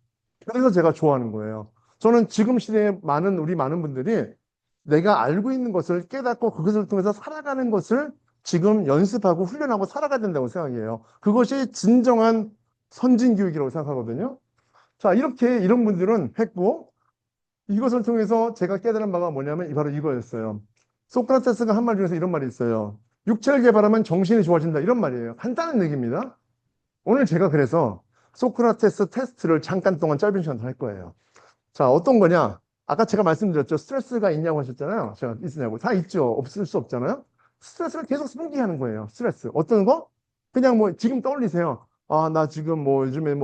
그래서 제가 좋아하는 거예요. 저는 지금 시대에 우리 많은 분들이 내가 알고 있는 것을 깨닫고 그것을 통해서 살아가는 것을 지금 연습하고 훈련하고 살아가야 된다고 생각해요. 그것이 진정한 선진교육이라고 생각하거든요. 자, 이렇게 이런 분들은 했고, 이것을 통해서 제가 깨달은 바가 뭐냐면 바로 이거였어요. 소크라테스가 한 말 중에서 이런 말이 있어요. 육체를 개발하면 정신이 좋아진다. 이런 말이에요. 간단한 얘기입니다. 오늘 제가 그래서 소크라테스 테스트를 잠깐 동안 짧은 시간 할 거예요. 자, 어떤 거냐? 아까 제가 말씀드렸죠. 스트레스가 있냐고 하셨잖아요. 제가 있으냐고. 다 있죠. 없을 수 없잖아요. 스트레스를 계속 상기하는 거예요. 스트레스. 어떤 거? 그냥 뭐 지금 떠올리세요. 아, 나 지금 뭐 요즘에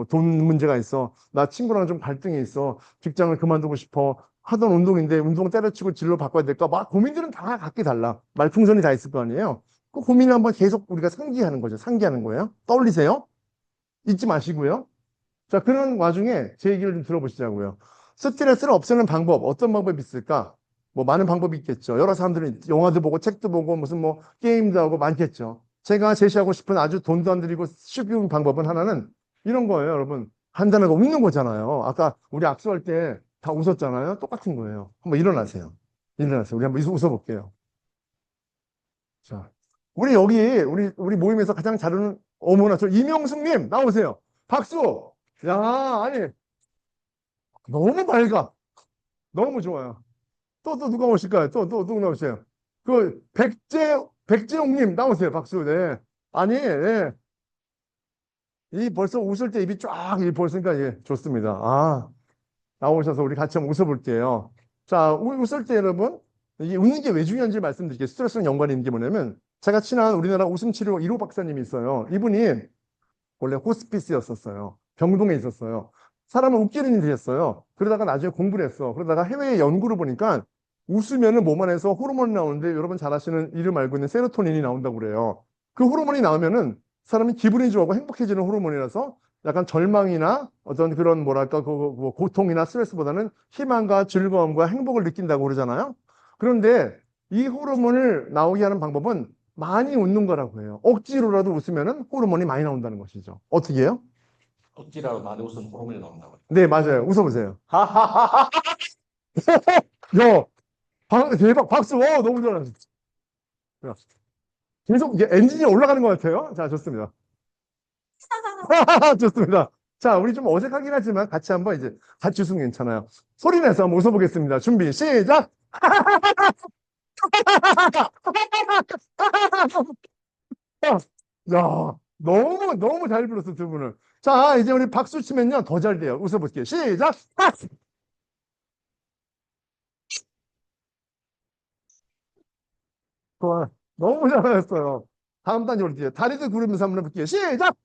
돈 문제가 있어. 나 친구랑 좀 갈등이 있어. 직장을 그만두고 싶어. 하던 운동인데 운동 때려치고 진로 바꿔야 될까? 막 고민들은 다 각기 달라. 말풍선이 다 있을 거 아니에요. 그 고민을 한번 계속 우리가 상기하는 거죠. 상기하는 거예요. 떠올리세요. 잊지 마시고요. 자, 그런 와중에 제 얘기를 좀 들어보시자고요. 스트레스를 없애는 방법, 어떤 방법이 있을까? 뭐 많은 방법이 있겠죠. 여러 사람들은 영화도 보고 책도 보고 무슨 뭐 게임도 하고 많겠죠. 제가 제시하고 싶은 아주 돈도 안 들이고 쉬운 방법은 하나는 이런 거예요, 여러분. 한다는 거 웃는 거잖아요. 아까 우리 악수할 때 다 웃었잖아요. 똑같은 거예요. 한번 일어나세요. 일어나세요. 우리 한번 웃어볼게요. 자, 우리 여기 우리 모임에서 가장 잘 웃는 어머나 저 이명숙님 나오세요. 박수. 야, 아니 너무 밝아. 너무 좋아요. 또 누가 오실까요? 또 누가 오세요? 그 백재용님 나오세요. 박수. 네. 아니, 예. 이 벌써 웃을 때 입이 쫙 벌써니까 예, 좋습니다. 아, 나오셔서 우리 같이 한번 웃어볼게요. 자, 웃을 때 여러분, 이 웃는 게 왜 중요한지 말씀드릴게요. 스트레스랑 연관이 있는 게 뭐냐면 제가 친한 우리나라 웃음치료 1호 박사님이 있어요. 이분이 원래 호스피스였었어요. 병동에 있었어요. 사람을 웃기는 일을 했어요. 그러다가 나중에 공부를 했어. 그러다가 해외에 연구를 보니까 웃으면은 몸 안에서 호르몬이 나오는데 여러분 잘 아시는 이름 알고 있는 세로토닌이 나온다고 그래요. 그 호르몬이 나오면은 사람이 기분이 좋아하고 행복해지는 호르몬이라서 약간 절망이나 어떤 그런 뭐랄까 뭐 고통이나 스트레스보다는 희망과 즐거움과 행복을 느낀다고 그러잖아요. 그런데 이 호르몬을 나오게 하는 방법은 많이 웃는 거라고 해요. 억지로라도 웃으면은 호르몬이 많이 나온다는 것이죠. 어떻게 해요? 억지라도 많이 웃으면 호르몬이 나온다고. 네, 맞아요. 웃어보세요. 하하하하. 야, 대박. 박수. 너무 잘하셨어. 계속 이게 엔진이 올라가는 것 같아요. 자, 좋습니다. 좋습니다. 자, 우리 좀 어색하긴 하지만 같이 한번 이제 같이 웃으면 괜찮아요. 소리 내서 한번 웃어보겠습니다. 준비, 시작! 야, 너무 잘 불렀어, 두 분을. 자, 이제 우리 박수 치면요, 더 잘 돼요. 웃어볼게요. 시작! 좋아. 너무 잘하셨어요. 다음 단계 올게요. 다리를 구르면서 한번 해볼게요. 시작!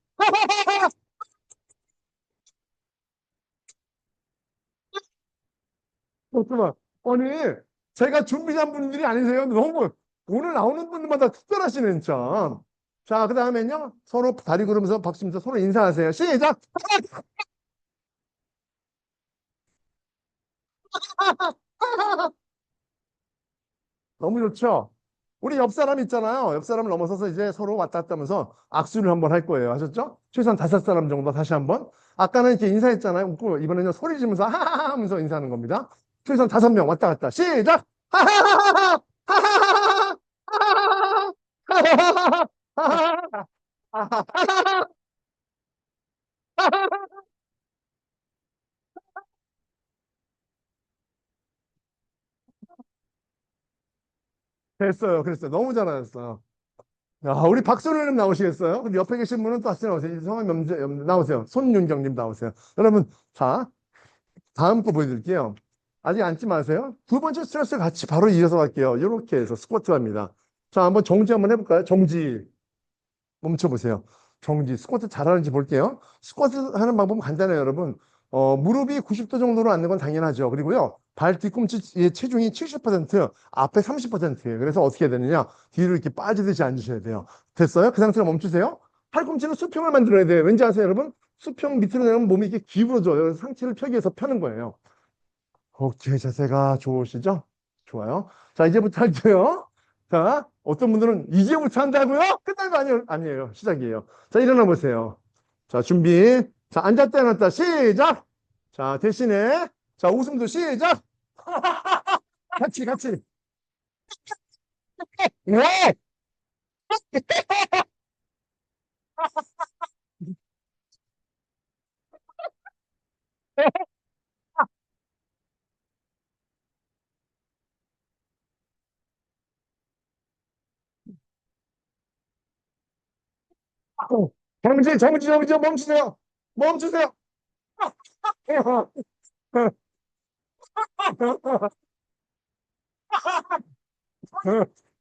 잠깐만. 아니, 제가 준비한 분들이 아니세요? 너무, 오늘 나오는 분들마다 특별하시네, 진짜. 자, 그 다음에는요, 서로 다리 걸으면서 박수 치면서 서로 인사하세요. 시작! 너무 좋죠? 우리 옆 사람 있잖아요. 옆 사람을 넘어서서 이제 서로 왔다 갔다 하면서 악수를 한번 할 거예요. 하셨죠? 최소한 5사람 정도 다시 한번. 아까는 이렇게 인사했잖아요. 웃고 이번에는 소리 지르면서 하하하 하면서 인사하는 겁니다. 최소한 5명 왔다 갔다. 시작! 하하하하! 하하하하! 하하하하! 하하하하! 하하하하! 됐어요. 그랬어요. 너무 잘하셨어요. 야, 우리 박소연님 나오시겠어요? 근데 옆에 계신 분은 또 같이 나오세요. 성함 나오세요. 손윤경님 나오세요. 여러분, 자, 다음 거 보여드릴게요. 아직 앉지 마세요. 두 번째 스트레스 같이 바로 이어서 갈게요. 이렇게 해서 스쿼트 합니다. 자, 한번 정지 한번 해볼까요? 정지. 멈춰보세요. 정지. 스쿼트 잘하는지 볼게요. 스쿼트 하는 방법은 간단해요, 여러분. 무릎이 90도 정도로 앉는 건 당연하죠. 그리고요, 발 뒤꿈치 체중이 70%, 앞에 30%예요. 그래서 어떻게 해야 되느냐? 뒤로 이렇게 빠지듯이 앉으셔야 돼요. 됐어요? 그 상태로 멈추세요. 팔꿈치는 수평을 만들어야 돼요. 왠지 아세요, 여러분? 수평 밑으로 내면 몸이 이렇게 기울어져요. 그래서 상체를 펴기 위해서 펴는 거예요. 오케이, 자세가 좋으시죠? 좋아요. 자, 이제부터 할게요. 자, 어떤 분들은 이제부터 한다고요? 끝난 거 아니에요? 아니에요. 시작이에요. 자, 일어나 보세요. 자, 준비. 자, 앉았다, 일어났다. 시작! 자, 대신에, 자, 웃음도 시작! 같이. 왜? 멈추세요. 멈추세요.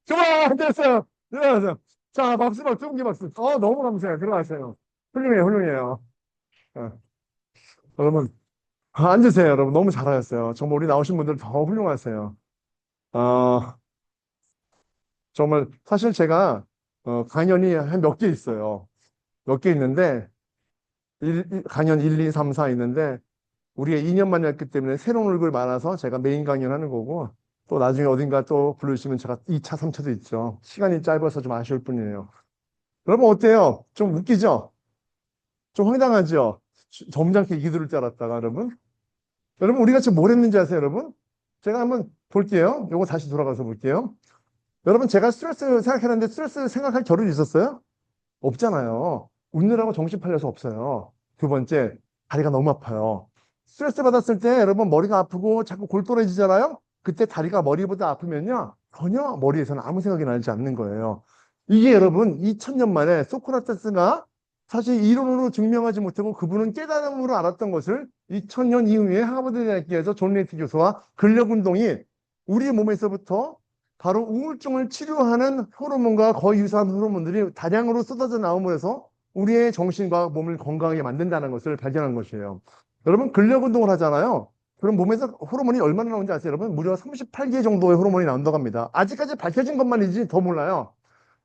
좋아, 됐어요. 들어가세요. 자, 박수, 기 박수. 너무 감사해요. 들어가세요. 훌륭해요. 어, 여러분, 앉으세요, 여러분. 너무 잘하셨어요. 정말 우리 나오신 분들 더 훌륭하세요. 어, 정말, 사실 제가, 강연이 한 몇 개 있어요. 몇 개 있는데, 강연 1, 2, 3, 4 있는데, 우리가 2년 만에 했기 때문에 새로운 얼굴 많아서 제가 메인 강연하는 거고, 또 나중에 어딘가 또 부르시면 제가 2차, 3차도 있죠. 시간이 짧아서 좀 아쉬울 뿐이에요. 여러분, 어때요? 좀 웃기죠? 좀 황당하죠? 점잖게 이기 들을 줄 알았다가, 여러분. 여러분, 우리가 지금 뭘 했는지 아세요, 여러분? 제가 한번 볼게요. 요거 다시 돌아가서 볼게요. 여러분, 제가 스트레스 생각했는데 스트레스 생각할 겨를이 있었어요? 없잖아요. 웃느라고 정신 팔려서 없어요. 두 번째, 다리가 너무 아파요. 스트레스 받았을 때 여러분 머리가 아프고 자꾸 골똘해지잖아요? 그때 다리가 머리보다 아프면요. 전혀 머리에서는 아무 생각이 나지 않는 거예요. 이게 여러분 2000년 만에 소크라테스가 사실 이론으로 증명하지 못하고 그분은 깨달음으로 알았던 것을 2000년 이후에 하버드 대학교에서 존 레이트 교수와 근력 운동이 우리 몸에서부터 바로 우울증을 치료하는 호르몬과 거의 유사한 호르몬들이 다량으로 쏟아져 나옴으로 해서 우리의 정신과 몸을 건강하게 만든다는 것을 발견한 것이에요. 여러분, 근력 운동을 하잖아요. 그럼 몸에서 호르몬이 얼마나 나오는지 아세요? 여러분, 무려 38개 정도의 호르몬이 나온다고 합니다. 아직까지 밝혀진 것만이지 더 몰라요.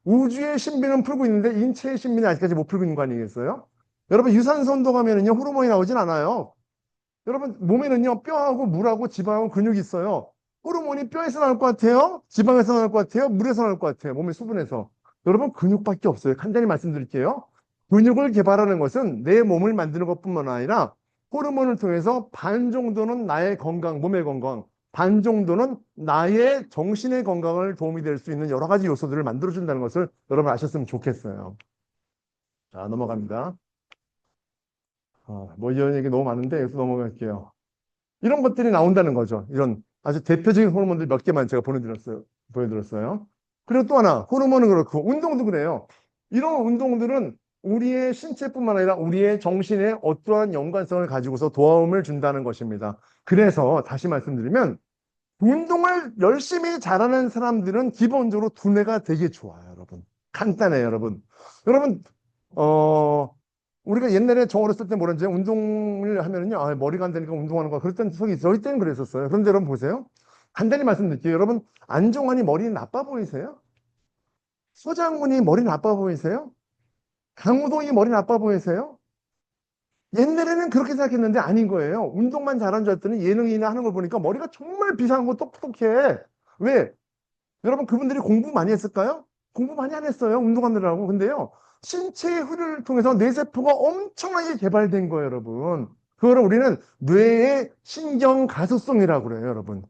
우주의 신비는 풀고 있는데 인체의 신비는 아직까지 못 풀고 있는 거 아니겠어요? 여러분, 유산소 운동하면은요, 호르몬이 나오진 않아요. 여러분, 몸에는요, 뼈하고 물하고 지방하고 근육이 있어요. 호르몬이 뼈에서 나올 것 같아요? 지방에서 나올 것 같아요? 물에서 나올 것 같아요? 몸의 수분에서. 여러분, 근육밖에 없어요. 간단히 말씀드릴게요. 근육을 개발하는 것은 내 몸을 만드는 것뿐만 아니라 호르몬을 통해서 반 정도는 나의 건강, 몸의 건강, 반 정도는 나의 정신의 건강을 도움이 될 수 있는 여러 가지 요소들을 만들어준다는 것을 여러분 아셨으면 좋겠어요. 자, 넘어갑니다. 뭐 이런 얘기 너무 많은데 여기서 넘어갈게요. 이런 것들이 나온다는 거죠. 이런 아주 대표적인 호르몬들 몇 개만 제가 보여드렸어요. 그리고 또 하나, 호르몬은 그렇고, 운동도 그래요. 이런 운동들은 우리의 신체뿐만 아니라 우리의 정신에 어떠한 연관성을 가지고서 도움을 준다는 것입니다. 그래서 다시 말씀드리면, 운동을 열심히 잘하는 사람들은 기본적으로 두뇌가 되게 좋아요, 여러분. 간단해요, 여러분. 여러분, 어, 우리가 옛날에 저 어렸을 때 뭐랬지? 운동을 하면은요, 아, 머리가 안 되니까 운동하는 거야. 그랬던 적이 저희 때는 그랬었어요. 그런데 여러분 보세요. 간단히 말씀드릴게요. 여러분, 안종환이 머리 나빠 보이세요? 서장훈이 머리 나빠 보이세요? 강호동이 머리 나빠 보이세요? 옛날에는 그렇게 생각했는데 아닌 거예요. 운동만 잘하는 줄 알았더니 예능이나 하는 걸 보니까 머리가 정말 비상하고 똑똑해. 왜? 여러분 그분들이 공부 많이 했을까요? 공부 많이 안 했어요. 운동하느라고. 근데요. 신체의 흐름을 통해서 뇌세포가 엄청나게 개발된 거예요, 여러분. 그거를 우리는 뇌의 신경 가소성이라고 그래요, 여러분.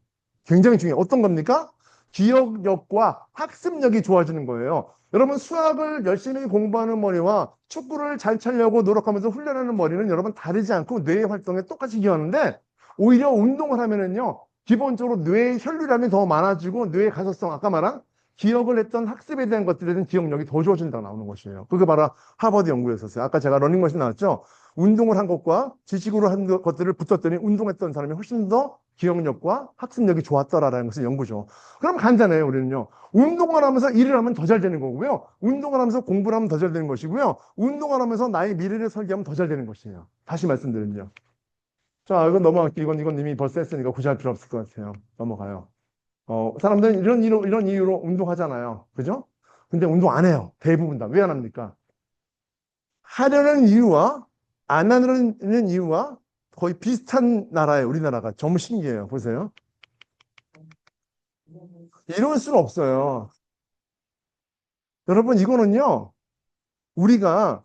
굉장히 중요해요. 어떤 겁니까? 기억력과 학습력이 좋아지는 거예요. 여러분 수학을 열심히 공부하는 머리와 축구를 잘 차려고 노력하면서 훈련하는 머리는 여러분 다르지 않고 뇌의 활동에 똑같이 기여하는데 오히려 운동을 하면은요. 기본적으로 뇌의 혈류량이 더 많아지고 뇌의 가소성, 아까 말한 기억을 했던 학습에 대한 것들에 대한 기억력이 더 좋아진다고 나오는 것이에요. 그게 바로 하버드 연구였었어요. 아까 제가 러닝머신 나왔죠? 운동을 한 것과 지식으로 한 것들을 붙였더니 운동했던 사람이 훨씬 더 기억력과 학습력이 좋았더라라는 것을 연구죠. 그럼 간단해요, 우리는요. 운동을 하면서 일을 하면 더 잘 되는 거고요. 운동을 하면서 공부를 하면 더 잘 되는 것이고요. 운동을 하면서 나의 미래를 설계하면 더 잘 되는 것이에요. 다시 말씀드리면요. 자, 이건 넘어갈게요. 이건 이미 벌써 했으니까 굳이 할 필요 없을 것 같아요. 넘어가요. 사람들은 이런 이유로 운동하잖아요. 그죠? 근데 운동 안 해요. 대부분 다. 왜 안 합니까? 하려는 이유와 안 하려는 이유와 거의 비슷한 나라예요. 우리나라가. 정말 신기해요. 보세요. 이럴 수는 없어요. 여러분, 이거는요. 우리가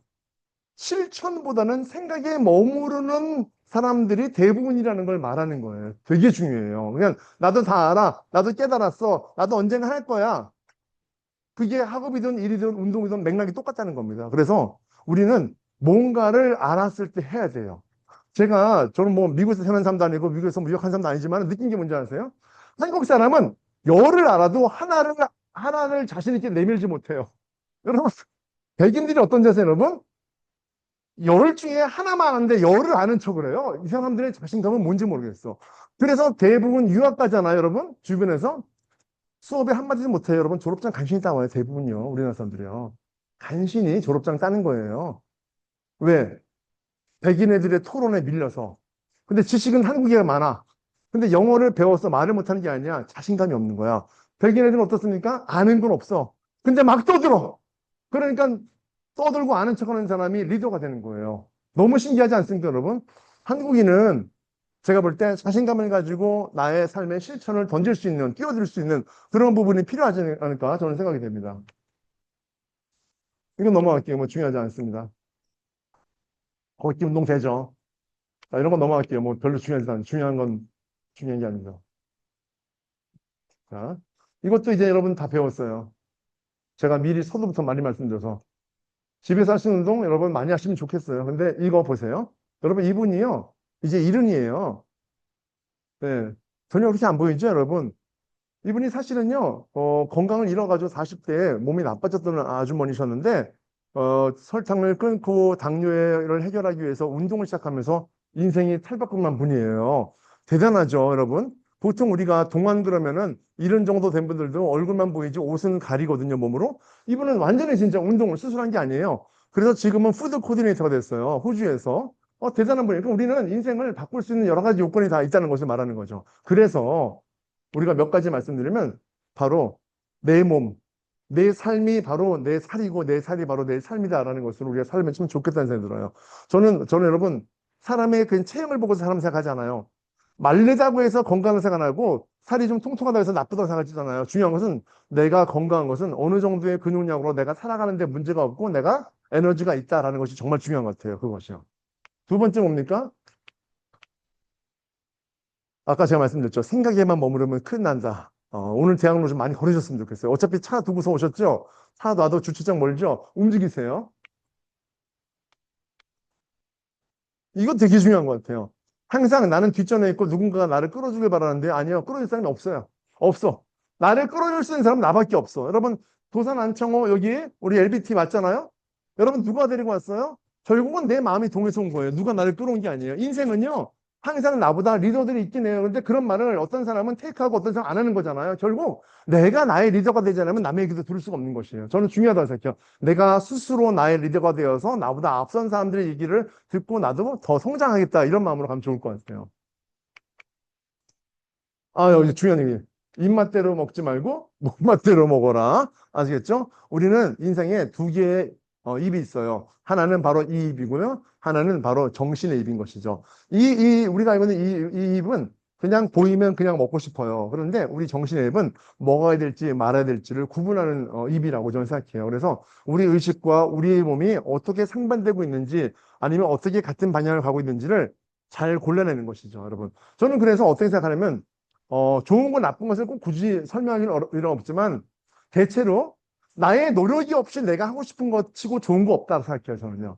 실천보다는 생각에 머무르는 사람들이 대부분이라는 걸 말하는 거예요. 되게 중요해요. 그냥 나도 다 알아. 나도 깨달았어. 나도 언젠가 할 거야. 그게 학업이든 일이든 운동이든 맥락이 똑같다는 겁니다. 그래서 우리는 뭔가를 알았을 때 해야 돼요. 저는 뭐 미국에서 태어난 사람도 아니고 미국에서 뭐 유학한 사람도 아니지만 느낀 게 뭔지 아세요? 한국 사람은 열을 알아도 하나를 자신 있게 내밀지 못해요. 여러분, 백인들이 어떤 자세요, 여러분? 열 중에 하나만 아는데 열을 아는 척을 해요. 이 사람들의 자신감은 뭔지 모르겠어. 그래서 대부분 유학 가잖아요, 여러분. 주변에서. 수업에 한마디도 못해요. 여러분, 졸업장 간신히 따와요. 대부분요. 우리나라 사람들이요. 간신히 졸업장 따는 거예요. 왜? 백인 애들의 토론에 밀려서. 근데 지식은 한국에 많아. 근데 영어를 배워서 말을 못하는 게 아니야. 자신감이 없는 거야. 백인 애들은 어떻습니까? 아는 건 없어. 근데 막 떠들어. 그러니까 떠들고 아는 척하는 사람이 리더가 되는 거예요. 너무 신기하지 않습니까, 여러분? 한국인은 제가 볼 때 자신감을 가지고 나의 삶의 실천을 던질 수 있는, 끼워들 수 있는 그런 부분이 필요하지 않을까 저는 생각이 됩니다. 이건 넘어갈게요. 뭐 중요하지 않습니다. 걷기 운동 되죠. 자, 이런 건 넘어갈게요. 뭐 별로 중요하지 않아요. 중요한 건 중요한 게 아니죠. 자, 이것도 이제 여러분 다 배웠어요. 제가 미리 서두부터 많이 말씀드려서. 집에서 하시는 운동 여러분 많이 하시면 좋겠어요. 근데 이거 보세요. 여러분 이분이요. 이제 이른이에요. 네. 전혀 그렇게 안 보이죠, 여러분? 이분이 사실은요, 건강을 잃어가지고 40대에 몸이 나빠졌던 아주머니셨는데, 설탕을 끊고 당뇨를 해결하기 위해서 운동을 시작하면서 인생이 탈바꿈한 분이에요. 대단하죠, 여러분? 보통 우리가 동안 그러면은 이런 정도 된 분들도 얼굴만 보이지 옷은 가리거든요, 몸으로. 이분은 완전히 진짜 운동을 스스로 한 게 아니에요. 그래서 지금은 푸드 코디네이터가 됐어요, 호주에서. 대단한 분이에요. 그러니까 우리는 인생을 바꿀 수 있는 여러 가지 요건이 다 있다는 것을 말하는 거죠. 그래서 우리가 몇 가지 말씀드리면 바로 내 몸, 내 삶이 바로 내 살이고 내 살이 바로 내 삶이다라는 것을 우리가 살면 참 좋겠다는 생각이 들어요. 저는 여러분 사람의 그 체형을 보고서 사람 생각하잖아요. 마르다고 해서 건강을 생각하고 살이 좀 통통하다고 해서 나쁘다고 생각하잖아요. 중요한 것은 내가 건강한 것은 어느 정도의 근육량으로 내가 살아가는데 문제가 없고 내가 에너지가 있다라는 것이 정말 중요한 것 같아요. 그것이요. 두 번째 뭡니까? 아까 제가 말씀드렸죠. 생각에만 머무르면 큰일 난다. 오늘 대학로 좀 많이 걸으셨으면 좋겠어요. 어차피 차 두고서 오셨죠? 차 놔도 주차장 멀죠? 움직이세요. 이거 되게 중요한 것 같아요. 항상 나는 뒷전에 있고 누군가가 나를 끌어주길 바라는데 아니요. 끌어줄 사람이 없어요. 없어. 나를 끌어줄 수 있는 사람은 나밖에 없어. 여러분, 도산 안창호 여기 우리 LBT 맞잖아요? 여러분 누가 데리고 왔어요? 결국은 내 마음이 동해서 온 거예요. 누가 나를 끌어온 게 아니에요. 인생은요. 항상 나보다 리더들이 있긴 해요. 그런데 그런 말을 어떤 사람은 테이크하고 어떤 사람은 안 하는 거잖아요. 결국 내가 나의 리더가 되지 않으면 남의 얘기도 들을 수가 없는 것이에요. 저는 중요하다고 생각해요. 내가 스스로 나의 리더가 되어서 나보다 앞선 사람들의 얘기를 듣고 나도 더 성장하겠다. 이런 마음으로 가면 좋을 것 같아요. 아, 여기 중요한 얘기. 입맛대로 먹지 말고 목맛대로 먹어라. 아시겠죠? 우리는 인생에 두 개의 입이 있어요. 하나는 바로 이 입이고요. 하나는 바로 정신의 입인 것이죠. 우리가 알고 있는 이 입은 그냥 보이면 그냥 먹고 싶어요. 그런데 우리 정신의 입은 먹어야 될지 말아야 될지를 구분하는 입이라고 저는 생각해요. 그래서 우리 의식과 우리의 몸이 어떻게 상반되고 있는지 아니면 어떻게 같은 방향을 가고 있는지를 잘 골라내는 것이죠, 여러분. 저는 그래서 어떻게 생각하냐면 좋은 거 나쁜 것을 꼭 굳이 설명하기는 일은 없지만 대체로 나의 노력이 없이 내가 하고 싶은 것 치고 좋은 거 없다고 생각해요, 저는요.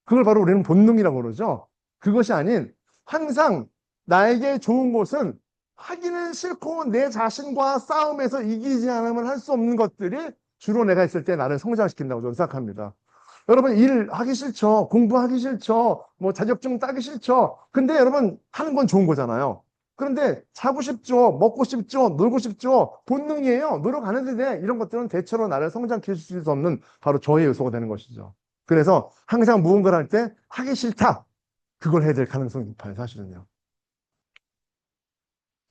그걸 바로 우리는 본능이라고 그러죠. 그것이 아닌 항상 나에게 좋은 것은 하기는 싫고 내 자신과 싸움에서 이기지 않으면 할 수 없는 것들이 주로 내가 있을 때 나를 성장시킨다고 저는 생각합니다. 여러분 일 하기 싫죠. 공부하기 싫죠. 뭐 자격증 따기 싫죠. 근데 여러분 하는 건 좋은 거잖아요. 그런데 자고 싶죠. 먹고 싶죠. 놀고 싶죠. 본능이에요. 노력 안 해도 돼. 이런 것들은 대체로 나를 성장시킬 수 없는 바로 저의 요소가 되는 것이죠. 그래서 항상 무언가를 할 때 하기 싫다. 그걸 해야 될 가능성이 높아요. 사실은요.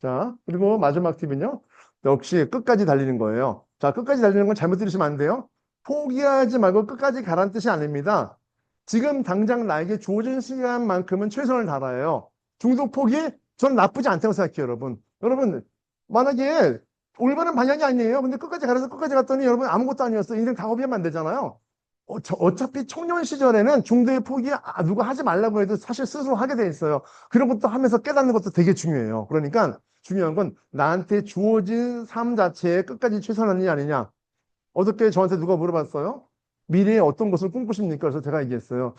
자, 그리고 마지막 팁은요. 역시 끝까지 달리는 거예요. 자, 끝까지 달리는 건 잘못 들으시면 안 돼요. 포기하지 말고 끝까지 가라는 뜻이 아닙니다. 지금 당장 나에게 주어진 시간만큼은 최선을 다해요. 중도 포기? 저는 나쁘지 않다고 생각해요, 여러분. 여러분, 만약에 올바른 방향이 아니에요. 근데 끝까지 가려서 끝까지 갔더니 여러분 아무것도 아니었어. 인생 다 허비하면 안 되잖아요. 어차피 청년 시절에는 중도의 포기 누가 하지 말라고 해도 사실 스스로 하게 돼 있어요. 그런 것도 하면서 깨닫는 것도 되게 중요해요. 그러니까 중요한 건 나한테 주어진 삶 자체에 끝까지 최선하느냐 아니냐. 어저께 저한테 누가 물어봤어요. 미래에 어떤 것을 꿈꾸십니까? 그래서 제가 얘기했어요.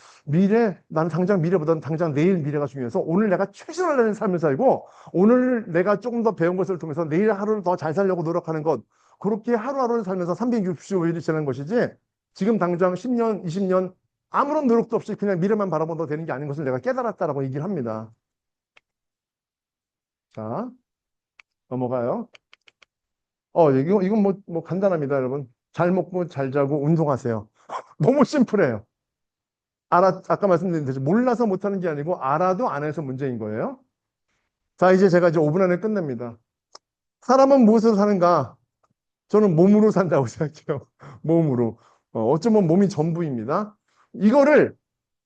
나는 당장 미래보다는 당장 내일 미래가 중요해서 오늘 내가 최선을 다하는 삶을 살고 오늘 내가 조금 더 배운 것을 통해서 내일 하루를 더 잘 살려고 노력하는 것. 그렇게 하루하루를 살면서 365일을 지내는 것이지 지금 당장 10년, 20년 아무런 노력도 없이 그냥 미래만 바라보면 되는 게 아닌 것을 내가 깨달았다라고 얘기를 합니다. 자, 넘어가요. 이건 뭐 간단합니다, 여러분. 잘 먹고 잘 자고 운동하세요. 너무 심플해요. 아까 말씀드린 듯이 몰라서 못하는 게 아니고 알아도 안 해서 문제인 거예요. 자, 이제 5분 안에 끝냅니다. 사람은 무엇으로 사는가? 저는 몸으로 산다고 생각해요. 몸으로. 어쩌면 몸이 전부입니다. 이거를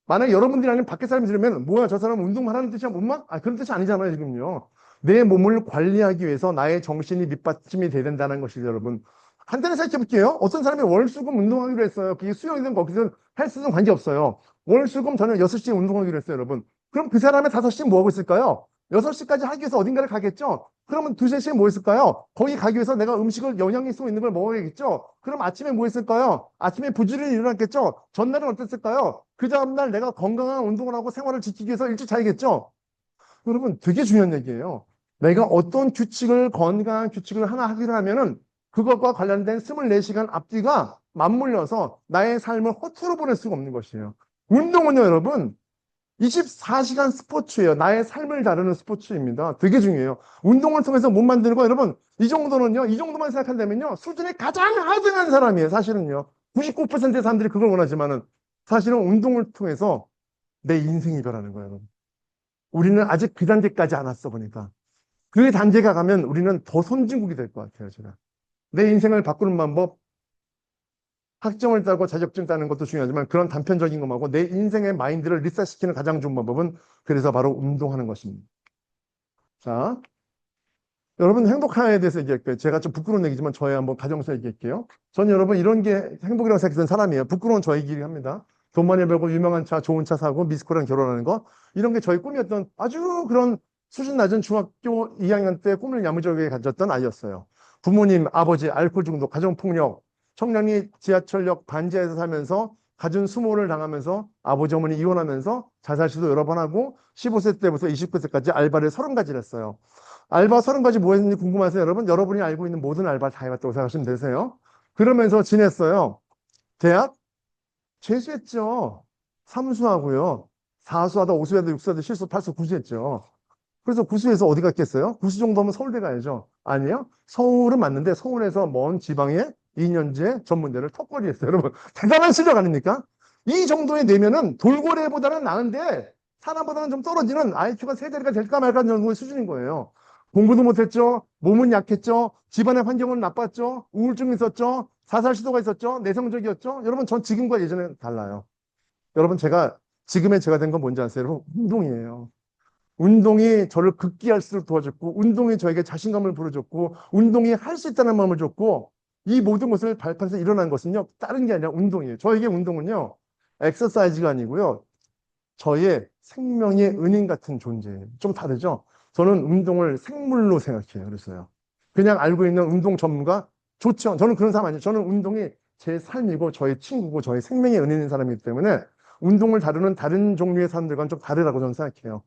만약에 여러분들이 아니면 밖에 사람이 들으면 뭐야 저 사람 운동만 하는 뜻이야 몸만? 그런 뜻이 아니잖아요 지금요. 내 몸을 관리하기 위해서 나의 정신이 밑받침이 돼야 된다는 것이죠 여러분. 간단히 생각해 볼게요. 어떤 사람이 월수금 운동하기로 했어요. 그게 수영이든 거기든 헬스든 관계없어요. 월수금 저녁 6시에 운동하기로 했어요 여러분. 그럼 그 사람이 5시에 뭐 하고 있을까요? 6시까지 하기 위해서 어딘가를 가겠죠? 그러면 2, 3시에 뭐 했을까요? 거기 가기 위해서 내가 음식을 영양이 쏘 있는 걸 먹어야겠죠? 그럼 아침에 뭐 했을까요? 아침에 부지런히 일어났겠죠? 전날은 어땠을까요? 그 다음날 내가 건강한 운동을 하고 생활을 지키기 위해서 일찍 자야겠죠? 여러분 되게 중요한 얘기예요. 내가 어떤 건강한 규칙을 하나 하기로 하면은 그것과 관련된 24시간 앞뒤가 맞물려서 나의 삶을 허투루 보낼 수가 없는 것이에요. 운동은요, 여러분, 24시간 스포츠예요. 나의 삶을 다루는 스포츠입니다. 되게 중요해요. 운동을 통해서 몸 만드는 거 여러분 이 정도는요. 이 정도만 생각한다면요. 수준이 가장 하등한 사람이에요. 사실은요. 99%의 사람들이 그걸 원하지만은 사실은 운동을 통해서 내 인생이 변하는 거예요. 여러분. 우리는 아직 그 단계까지 안 왔어 보니까. 그 단계가 가면 우리는 더 선진국이 될 것 같아요. 제가. 내 인생을 바꾸는 방법 학점을 따고 자격증 따는 것도 중요하지만 그런 단편적인 것하고 내 인생의 마인드를 리셋시키는 가장 좋은 방법은 그래서 바로 운동하는 것입니다. 자, 여러분 행복함에 대해서 얘기할게요. 제가 좀 부끄러운 얘기지만 저의 한번 가정에서 얘기할게요. 저는 여러분 이런 게 행복이라고 생각했던 사람이에요. 부끄러운 저의 길이 합니다. 돈 많이 벌고 유명한 차, 좋은 차 사고 미스코랑 결혼하는 거 이런 게 저희 꿈이었던 아주 그런 수준 낮은 중학교 2학년 때 꿈을 야무지게 가졌던 아이였어요. 부모님, 아버지, 알코올 중독, 가정폭력, 청량리 지하철역 반지하에서 살면서 갖은 수모를 당하면서 아버지 어머니 이혼하면서 자살 시도 여러 번 하고 15세 때부터 29세까지 알바를 30가지를 했어요. 알바 30가지 뭐 했는지 궁금하세요, 여러분? 여러분이 알고 있는 모든 알바 다 해봤다고 생각하시면 되세요. 그러면서 지냈어요. 대학 재수했죠. 삼수하고요. 사수하다, 오수하다, 육수하다, 실수, 팔수, 구수했죠. 그래서 구수에서 어디 갔겠어요? 구수 정도면 서울대 가야죠. 아니에요? 서울은 맞는데 서울에서 먼 지방에 2년제 전문대를 턱걸이 했어요. 여러분, 대단한 실력 아닙니까? 이 정도의 내면은 돌고래보다는 나은데 사람보다는 좀 떨어지는 IQ가 세 자리가 될까 말까 정도의 수준인 거예요. 공부도 못했죠. 몸은 약했죠. 집안의 환경은 나빴죠. 우울증이 있었죠. 자살 시도가 있었죠. 내성적이었죠. 여러분, 전 지금과 예전에 달라요. 여러분, 지금의 제가 된 건 뭔지 아세요? 여러분, 운동이에요. 운동이 저를 극기할수록 도와줬고, 운동이 저에게 자신감을 불어줬고, 운동이 할 수 있다는 마음을 줬고, 이 모든 것을 발판에서 일어난 것은요, 다른 게 아니라 운동이에요. 저에게 운동은요, 엑서사이즈가 아니고요, 저의 생명의 은인 같은 존재예요. 좀 다르죠? 저는 운동을 생물로 생각해요. 그래서요. 그냥 알고 있는 운동 전문가? 좋죠. 저는 그런 사람 아니에요. 저는 운동이 제 삶이고, 저의 친구고, 저의 생명의 은인인 사람이기 때문에, 운동을 다루는 다른 종류의 사람들과는 좀 다르다고 저는 생각해요.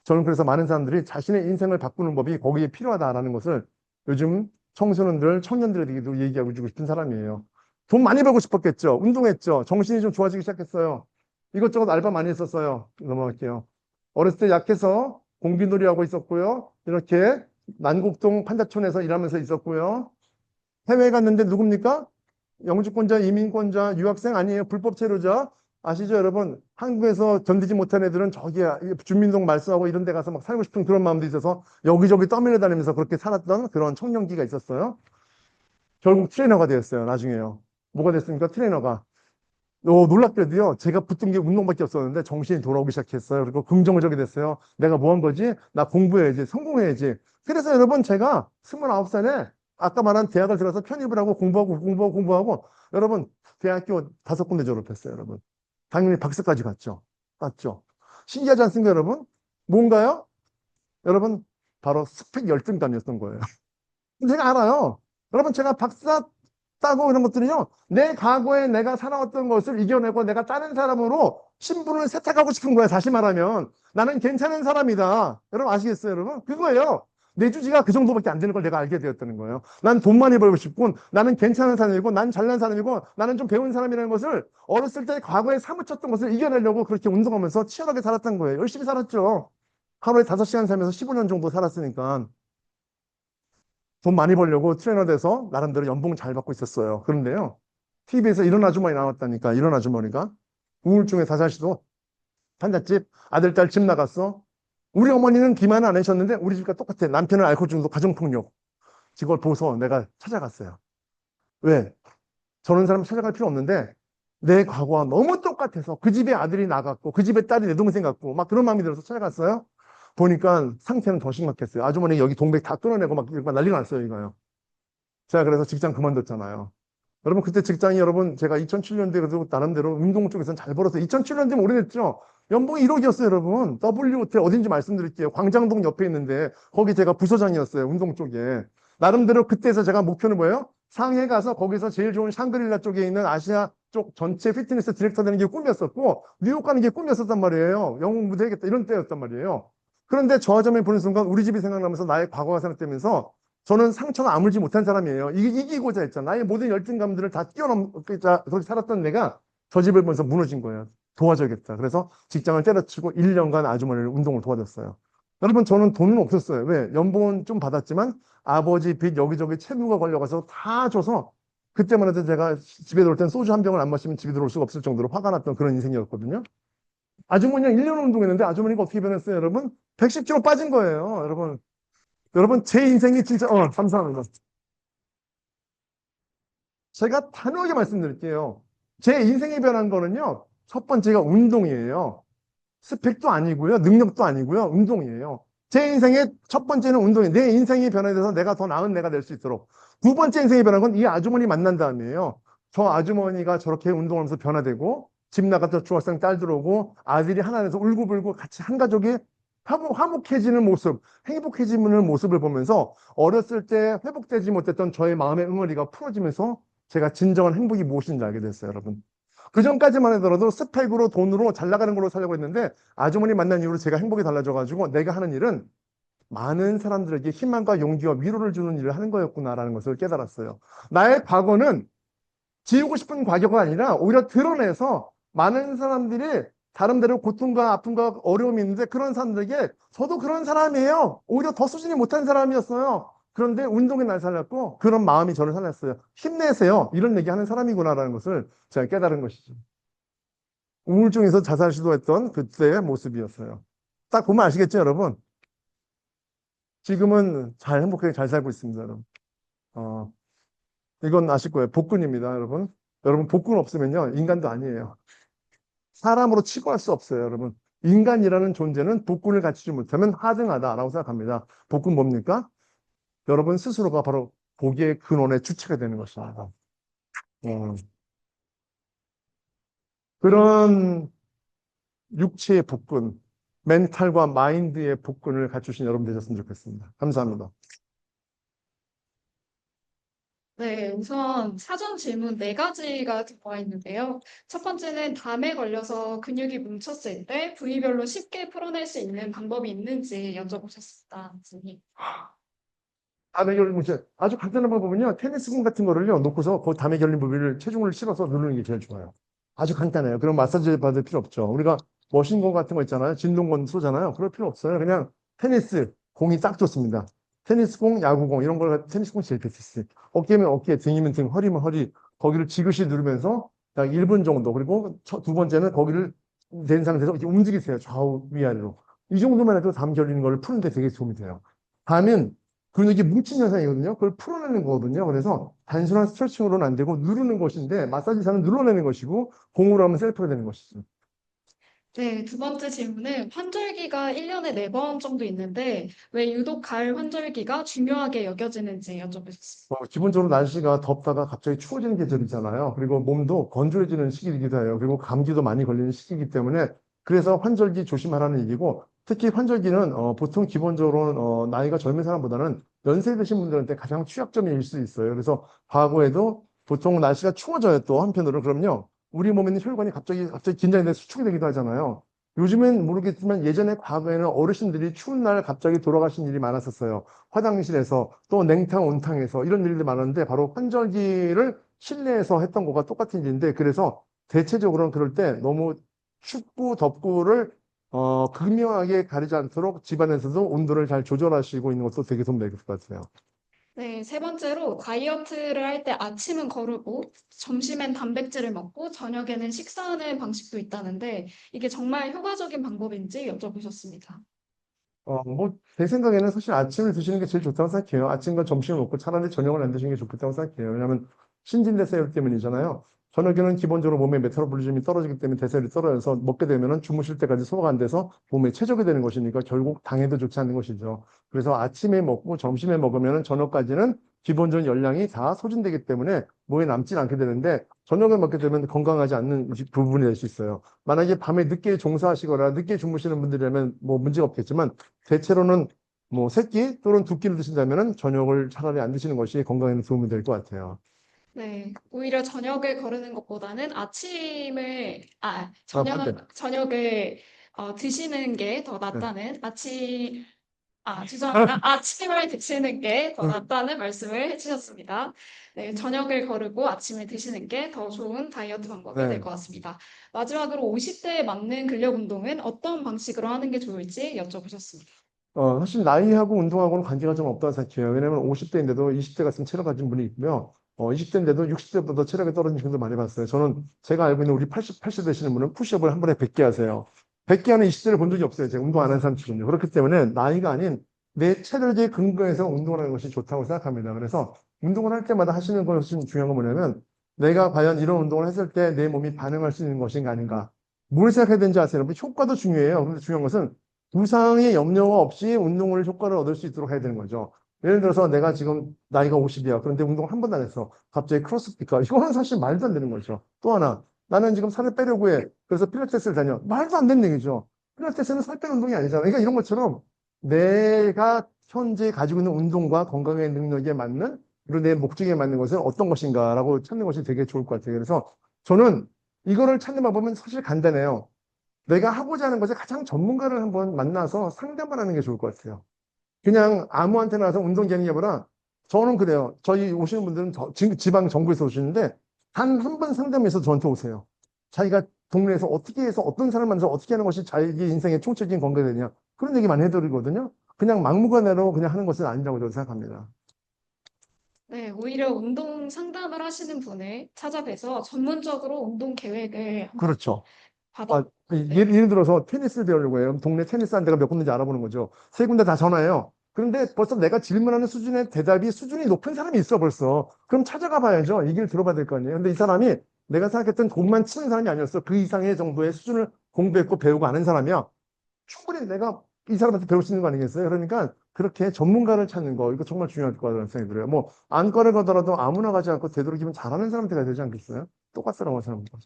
저는 그래서 많은 사람들이 자신의 인생을 바꾸는 법이 거기에 필요하다라는 것을 요즘 청소년들, 청년들에게도 얘기하고 주고 싶은 사람이에요. 돈 많이 벌고 싶었겠죠. 운동했죠. 정신이 좀 좋아지기 시작했어요. 이것저것 알바 많이 했었어요. 넘어갈게요. 어렸을 때 약해서 공기놀이 하고 있었고요. 이렇게 난곡동 판자촌에서 일하면서 있었고요. 해외에 갔는데 누굽니까? 영주권자, 이민권자, 유학생 아니에요. 불법 체류자. 아시죠, 여러분? 한국에서 견디지 못한 애들은 저기 주민등 말소하고 이런 데 가서 막 살고 싶은 그런 마음도 있어서 여기저기 떠밀려 다니면서 그렇게 살았던 그런 청년기가 있었어요. 결국 트레이너가 되었어요, 나중에요. 뭐가 됐습니까? 트레이너가. 놀랍게도요, 제가 붙은 게 운동밖에 없었는데 정신이 돌아오기 시작했어요. 그리고 긍정적이 됐어요. 내가 뭐 한 거지? 나 공부해야지, 성공해야지. 그래서 여러분, 제가 29살에 아까 말한 대학을 들어서 편입을 하고 공부하고, 여러분, 대학교 5군데 졸업했어요, 여러분. 당연히 박사까지 갔죠. 맞죠? 신기하지 않습니까, 여러분? 뭔가요? 여러분, 바로 스펙 열등감이었던 거예요. 제가 알아요. 여러분, 제가 박사 따고 이런 것들은요, 내 과거에 내가 살아왔던 것을 이겨내고 내가 다른 사람으로 신분을 세탁하고 싶은 거야, 다시 말하면. 나는 괜찮은 사람이다. 여러분, 아시겠어요, 여러분? 그거예요. 내 주지가 그 정도밖에 안 되는 걸 내가 알게 되었다는 거예요. 난 돈 많이 벌고 싶고, 나는 괜찮은 사람이고, 난 잘난 사람이고, 나는 좀 배운 사람이라는 것을 어렸을 때 과거에 사무쳤던 것을 이겨내려고 그렇게 운동하면서 치열하게 살았던 거예요. 열심히 살았죠. 하루에 5시간 살면서 15년 정도 살았으니까. 돈 많이 벌려고 트레이너 돼서 나름대로 연봉 잘 받고 있었어요. 그런데요, TV에서 이런 아주머니 나왔다니까, 이런 아주머니가. 우울증에 자살시도, 판잣집, 아들, 딸 집 나갔어. 우리 어머니는 기만 안 하셨는데, 우리 집과 똑같아. 남편은 알코올 중독, 가정폭력. 이걸 보고서 내가 찾아갔어요. 왜? 저런 사람 찾아갈 필요 없는데, 내 과거와 너무 똑같아서 그 집에 아들이 나갔고, 그 집에 딸이 내 동생 같고, 막 그런 마음이 들어서 찾아갔어요. 보니까 상태는 더 심각했어요. 아주머니 여기 동백 다 끊어내고 막 난리가 났어요, 이거요. 제가 그래서 직장 그만뒀잖아요. 여러분, 그때 직장이 여러분, 제가 2007년도에 그래도 나름대로 운동 쪽에서는 잘 벌었어요. 2007년도면 오래됐죠? 연봉이 1억이었어요, 여러분. W 호텔 어딘지 말씀드릴게요. 광장동 옆에 있는데, 거기 제가 부서장이었어요, 운동 쪽에. 나름대로 그때에서 제가 목표는 뭐예요? 상해 가서 거기서 제일 좋은 샹그릴라 쪽에 있는 아시아 쪽 전체 피트니스 디렉터 되는 게 꿈이었었고, 뉴욕 가는 게 꿈이었었단 말이에요. 영웅 무대 하겠다, 이런 때였단 말이에요. 그런데 저 화점을 보는 순간 우리 집이 생각나면서 나의 과거가 생각되면서 저는 상처가 아물지 못한 사람이에요. 이기고자 했잖아. 나의 모든 열등감들을 다 뛰어넘자 그렇게 살았던 내가 저 집을 보면서 무너진 거예요. 도와줘야겠다. 그래서 직장을 때려치고 1년간 아주머니를 운동을 도와줬어요. 여러분, 저는 돈은 없었어요. 왜? 연봉은 좀 받았지만 아버지 빚 여기저기 채무가 걸려가서 다 줘서 그때만 해도 제가 집에 들어올 땐 소주 한 병을 안 마시면 집에 들어올 수가 없을 정도로 화가 났던 그런 인생이었거든요. 아주머니랑 1년 운동했는데 아주머니가 어떻게 변했어요, 여러분? 110kg 빠진 거예요, 여러분. 여러분, 제 인생이 진짜, 감사합니다. 제가 단호하게 말씀드릴게요. 제 인생이 변한 거는요, 첫 번째가 운동이에요. 스펙도 아니고요, 능력도 아니고요, 운동이에요. 제 인생의 첫 번째는 운동이에요. 내 인생이 변화돼서 내가 더 나은 내가 될 수 있도록. 두 번째 인생이 변한 건 이 아주머니 만난 다음이에요. 저 아주머니가 저렇게 운동하면서 변화되고, 집 나가서 중학생 딸 들어오고, 아들이 하나 돼서 울고불고 같이 한 가족이 화목해지는 모습, 행복해지는 모습을 보면서 어렸을 때 회복되지 못했던 저의 마음의 응어리가 풀어지면서 제가 진정한 행복이 무엇인지 알게 됐어요, 여러분. 그 전까지만 하더라도 스펙으로 돈으로 잘 나가는 걸로 살려고 했는데 아주머니 만난 이후로 제가 행복이 달라져가지고 내가 하는 일은 많은 사람들에게 희망과 용기와 위로를 주는 일을 하는 거였구나라는 것을 깨달았어요. 나의 과거는 지우고 싶은 과거가 아니라 오히려 드러내서 많은 사람들이 나름대로 고통과 아픔과 어려움이 있는데 그런 사람들에게 저도 그런 사람이에요. 오히려 더 수준이 못한 사람이었어요. 그런데 운동이 날 살렸고 그런 마음이 저를 살렸어요. 힘내세요. 이런 얘기하는 사람이구나라는 것을 제가 깨달은 것이죠. 우울증에서 자살 시도했던 그때의 모습이었어요. 딱 보면 아시겠죠, 여러분? 지금은 잘 행복하게 잘 살고 있습니다, 여러분. 어, 이건 아실 거예요. 복근입니다, 여러분. 여러분, 복근 없으면요, 인간도 아니에요. 사람으로 치부할 수 없어요, 여러분. 인간이라는 존재는 복근을 갖추지 못하면 하등하다라고 생각합니다. 복근 뭡니까? 여러분 스스로가 바로 복의 근원의 주체가 되는 것입니다. 그런 육체의 복근, 멘탈과 마인드의 복근을 갖추신 여러분 되셨으면 좋겠습니다. 감사합니다. 네, 우선 사전 질문 네 가지가 들어와 있는데요. 첫 번째는 담에 걸려서 근육이 뭉쳤을 때 부위별로 쉽게 풀어낼 수 있는 방법이 있는지 여쭤보셨습니다. 선생님. 담에 결림 문제 아주 간단한 방법은요. 테니스공 같은 거를요 놓고서 그 담에 결림 부위를 체중을 실어서 누르는 게 제일 좋아요. 아주 간단해요. 그럼 마사지 받을 필요 없죠. 우리가 머신건 같은 거 있잖아요. 진동건 쏘잖아요. 그럴 필요 없어요. 그냥 테니스 공이 딱 좋습니다. 테니스공, 야구공 이런 걸 테니스공 제일 베스트. 어깨면 어깨, 등이면 등, 허리면 허리 거기를 지그시 누르면서 약 1분 정도 그리고 두 번째는 거기를 된 상태에서 이렇게 움직이세요. 좌우 위아래로. 이 정도만 해도 담 결리는 걸 푸는데 되게 도움이 돼요. 담은 근육이 뭉친 현상이거든요. 그걸 풀어내는 거거든요. 그래서 단순한 스트레칭으로는 안 되고 누르는 것인데 마사지사는 눌러내는 것이고 공으로 하면 셀프가 되는 것이죠. 네, 두 번째 질문은 환절기가 1년에 4번 정도 있는데 왜 유독 가을 환절기가 중요하게 여겨지는지 여쭤보셨습니다. 기본적으로 날씨가 덥다가 갑자기 추워지는 계절이잖아요. 그리고 몸도 건조해지는 시기이기도 해요. 그리고 감기도 많이 걸리는 시기이기 때문에 그래서 환절기 조심하라는 얘기고 특히 환절기는 보통 기본적으로는 나이가 젊은 사람보다는 연세 드신 분들한테 가장 취약점일 수 있어요. 그래서 과거에도 보통 날씨가 추워져요. 또 한편으로 그럼요. 우리 몸에 있는 혈관이 갑자기 긴장이 돼서 수축이 되기도 하잖아요. 요즘엔 모르겠지만 예전에 과거에는 어르신들이 추운 날 갑자기 돌아가신 일이 많았었어요. 화장실에서 또 냉탕, 온탕에서 이런 일들이 많았는데 바로 환절기를 실내에서 했던 거가 똑같은 일인데 그래서 대체적으로는 그럴 때 너무 춥고 덥고를 극명하게 가리지 않도록 집안에서도 온도를 잘 조절하시고 있는 것도 되게 도움이 될 것 같아요. 네, 세 번째로 다이어트를 할 때 아침은 거르고 점심엔 단백질을 먹고 저녁에는 식사하는 방식도 있다는데 이게 정말 효과적인 방법인지 여쭤보셨습니다. 제 생각에는 사실 아침을 드시는 게 제일 좋다고 생각해요. 아침과 점심을 먹고 차라리 저녁을 안 드시는 게 좋겠다고 생각해요. 왜냐하면 신진대사율 때문이잖아요. 저녁에는 기본적으로 몸의 메타보리즘이 떨어지기 때문에 대사율이 떨어져서 먹게 되면은 주무실 때까지 소화가 안 돼서 몸에 체적이 되는 것이니까 결국 당에도 좋지 않는 것이죠. 그래서 아침에 먹고 점심에 먹으면은 저녁까지는 기본적인 열량이 다 소진되기 때문에 몸에 남지 않게 되는데 저녁을 먹게 되면 건강하지 않는 부분이 될 수 있어요. 만약에 밤에 늦게 종사하시거나 늦게 주무시는 분들이라면 뭐 문제가 없겠지만 대체로는 뭐 세 끼 또는 두 끼를 드신다면은 저녁을 차라리 안 드시는 것이 건강에는 도움이 될 것 같아요. 네, 오히려 저녁을 거르는 것보다는 반대. 저녁을 드시는 게 더 네. 낫다는 죄송합니다. 아침을 드시는 게 더 음. 낫다는 말씀을 해주셨습니다. 네, 저녁을 거르고 아침을 드시는 게 더 좋은 다이어트 방법이 될 네. 것 같습니다. 마지막으로 50대에 맞는 근력 운동은 어떤 방식으로 하는 게 좋을지 여쭤보셨습니다. 사실 나이하고 운동하고는 관계가 좀 없다고 생각해요. 왜냐면 50대인데도 20대 같은 체력 가진 분이 있고요. 20대인데도 60대보다 체력이 떨어진 분도 많이 봤어요. 저는 제가 알고 있는 우리 80 되시는 분은 푸시업을 한 번에 100개 하세요. 100개 하는 20대를 본 적이 없어요. 제가 운동 안 하는 사람 치고요. 그렇기 때문에 나이가 아닌 내 체력에 근거해서 운동을 하는 것이 좋다고 생각합니다. 그래서 운동을 할 때마다 하시는 것이 중요한 건 뭐냐면 내가 과연 이런 운동을 했을 때 내 몸이 반응할 수 있는 것인가 아닌가. 뭘 생각해야 되는지 아세요? 여러분? 효과도 중요해요. 근데 중요한 것은 부상의 염려가 없이 운동을 효과를 얻을 수 있도록 해야 되는 거죠. 예를 들어서 내가 지금 나이가 50이야. 그런데 운동을 한 번도 안 했어. 갑자기 크로스핏가. 이거는 사실 말도 안 되는 거죠. 또 하나, 나는 지금 살을 빼려고 해. 그래서 필라테스를 다녀. 말도 안 되는 얘기죠. 필라테스는 살 빼는 운동이 아니잖아. 그러니까 이런 것처럼 내가 현재 가지고 있는 운동과 건강의 능력에 맞는 그리고 내 목적에 맞는 것은 어떤 것인가라고 찾는 것이 되게 좋을 것 같아요. 그래서 저는 이거를 찾는 방법은 사실 간단해요. 내가 하고자 하는 것에 가장 전문가를 한번 만나서 상담을 하는 게 좋을 것 같아요. 그냥 아무한테나 와서 운동 얘기해보라. 저는 그래요. 저희 오시는 분들은 지방 정부에서 오시는데 단 한 번 상담해서 저한테 오세요. 자기가 동네에서 어떻게 해서 어떤 사람 만나서 어떻게 하는 것이 자기 인생의 총체적인 건강이 되냐. 그런 얘기 많이 해드리거든요. 그냥 막무가내로 그냥 하는 것은 아니라고 저는 생각합니다. 네, 오히려 운동 상담을 하시는 분을 찾아뵈서 전문적으로 운동 계획을 그렇죠. 받아, 네. 예를 들어서 테니스를 배우려고 해요. 그럼 동네 테니스 한 데가 몇 군데인지 알아보는 거죠. 세 군데 다 전화해요. 그런데 벌써 내가 질문하는 수준의 대답이 수준이 높은 사람이 있어 벌써. 그럼 찾아가 봐야죠. 얘기를 들어봐야 될 거 아니에요. 근데 이 사람이 내가 생각했던 공만 치는 사람이 아니었어. 그 이상의 정도의 수준을 공부했고 배우고 아는 사람이야. 충분히 내가 이 사람한테 배울 수 있는 거 아니겠어요? 그러니까 그렇게 전문가를 찾는 거 이거 정말 중요할 거라는 생각이 들어요. 뭐 안과를 가더라도 아무나 가지 않고 되도록이면 잘하는 사람한테 가야 되지 않겠어요? 똑같더라고 생각합니다.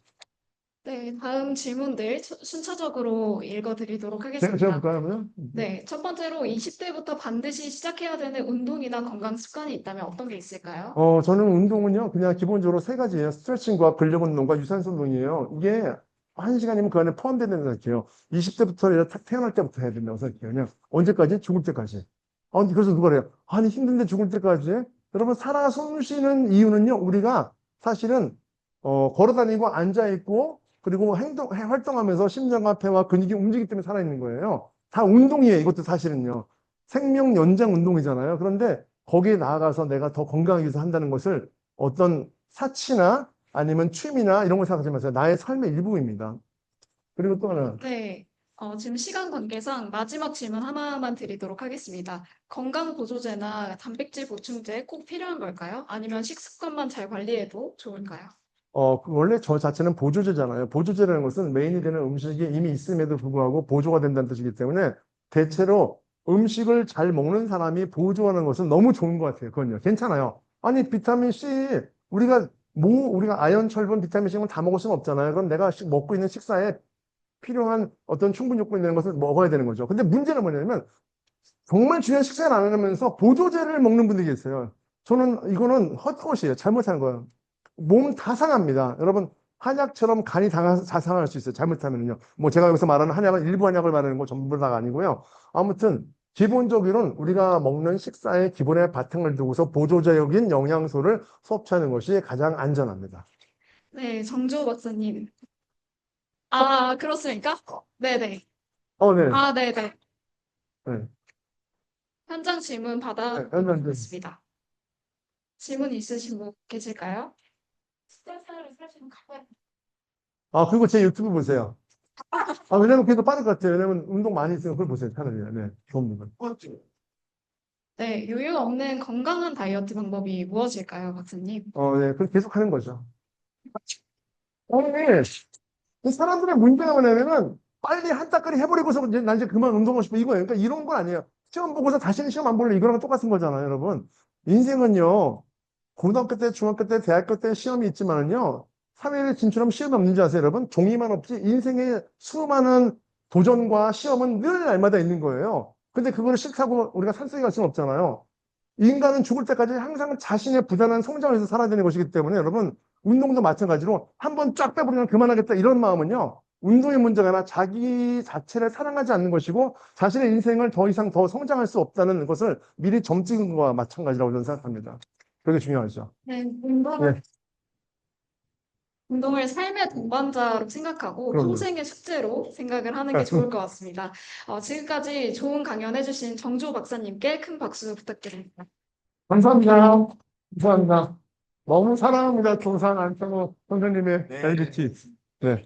네, 다음 질문들 순차적으로 읽어드리도록 제가 하겠습니다. 볼까요, 그러면? 네, 첫 번째로 20대부터 반드시 시작해야 되는 운동이나 건강 습관이 있다면 어떤 게 있을까요? 저는 운동은요, 그냥 기본적으로 세 가지예요. 스트레칭과 근력 운동과 유산소 운동이에요. 이게 한 시간이면 그 안에 포함되는 것 같아요. 20대부터 태어날 때부터 해야 된다고 생각해요. 그냥 언제까지? 죽을 때까지. 그래서 누가 그래요? 아니, 힘든데 죽을 때까지? 여러분, 살아 숨 쉬는 이유는요, 우리가 사실은, 걸어 다니고 앉아 있고, 그리고 활동하면서 심장과 폐와 근육이 움직이기 때문에 살아있는 거예요. 다 운동이에요, 이것도 사실은요. 생명 연장 운동이잖아요. 그런데 거기에 나아가서 내가 더 건강하기 위해서 한다는 것을 어떤 사치나 아니면 취미나 이런 걸 생각하지 마세요. 나의 삶의 일부입니다. 그리고 또 하나, 네, 지금 시간 관계상 마지막 질문 하나만 드리도록 하겠습니다. 건강 보조제나 단백질 보충제 꼭 필요한 걸까요? 아니면 식습관만 잘 관리해도 좋을까요? 원래 저 자체는 보조제잖아요. 보조제라는 것은 메인이 되는 음식이 이미 있음에도 불구하고 보조가 된다는 뜻이기 때문에 대체로 음식을 잘 먹는 사람이 보조하는 것은 너무 좋은 것 같아요. 그건요. 괜찮아요. 아니, 비타민 C, 우리가 아연, 철분, 비타민 C는 다 먹을 수는 없잖아요. 그럼 내가 먹고 있는 식사에 필요한 어떤 충분 요건이 되는 것을 먹어야 되는 거죠. 근데 문제는 뭐냐면 정말 중요한 식사를 안 하면서 보조제를 먹는 분들이 계세요. 저는 이거는 헛것이에요. 잘못한 거예요. 몸 다 상합니다. 여러분, 한약처럼 간이 다 상할 수 있어요. 잘못하면요. 뭐 제가 여기서 말하는 한약은 일부 한약을 말하는 거 전부 다가 아니고요. 아무튼 기본적으로는 우리가 먹는 식사의 기본의 바탕을 두고서 보조제적인 영양소를 섭취하는 것이 가장 안전합니다. 네, 정조 박사님. 아, 그렇습니까? 네네. 네. 아, 네네. 네. 현장 질문 네. 네. 받아보겠습니다. 질문 있으신 분 계실까요? 스트레스를 사실은 가봐야 그리고 제 유튜브 보세요. 왜냐면 그게 더 빠를 것 같아요. 왜냐면 운동 많이 했으면 그걸 보세요. 차라리. 네. 좋은 분. 네, 요요 없는 건강한 다이어트 방법이 무엇일까요, 박사님? 네. 그걸 계속 하는 거죠. 네. 이 사람들의 문제가 뭐냐면은 빨리 한 따까리 해버리고서 이제 난 이제 그만 운동하고 싶어 이거예요. 그러니까 이런 건 아니에요. 시험 보고서 다시는 시험 안 볼래 이거랑 똑같은 거잖아요, 여러분. 인생은요. 고등학교 때, 중학교 때, 대학교 때 시험이 있지만은요. 사회에 진출하면 시험이 없는지 아세요, 여러분? 종이만 없지 인생의 수많은 도전과 시험은 늘 날마다 있는 거예요. 근데 그거를 싫다고 우리가 산속에 갈 수는 없잖아요. 인간은 죽을 때까지 항상 자신의 부단한 성장을 위해서 살아야 되는 것이기 때문에 여러분 운동도 마찬가지로 한번 쫙 빼버리면 그만하겠다 이런 마음은요 운동의 문제가 아니라 자기 자체를 사랑하지 않는 것이고 자신의 인생을 더 이상 더 성장할 수 없다는 것을 미리 점찍은 것과 마찬가지라고 저는 생각합니다. 그게 중요하죠. 네, 네, 운동을 삶의 동반자로 생각하고 그럼요. 평생의 숙제로 생각을 하는 게 좋을 것 같습니다. 지금까지 좋은 강연 해주신 정조 박사님께 큰 박수 부탁드립니다. 감사합니다. 감사합니다. 너무 사랑합니다. 조상 안창호 선생님의 네. LBT. 네.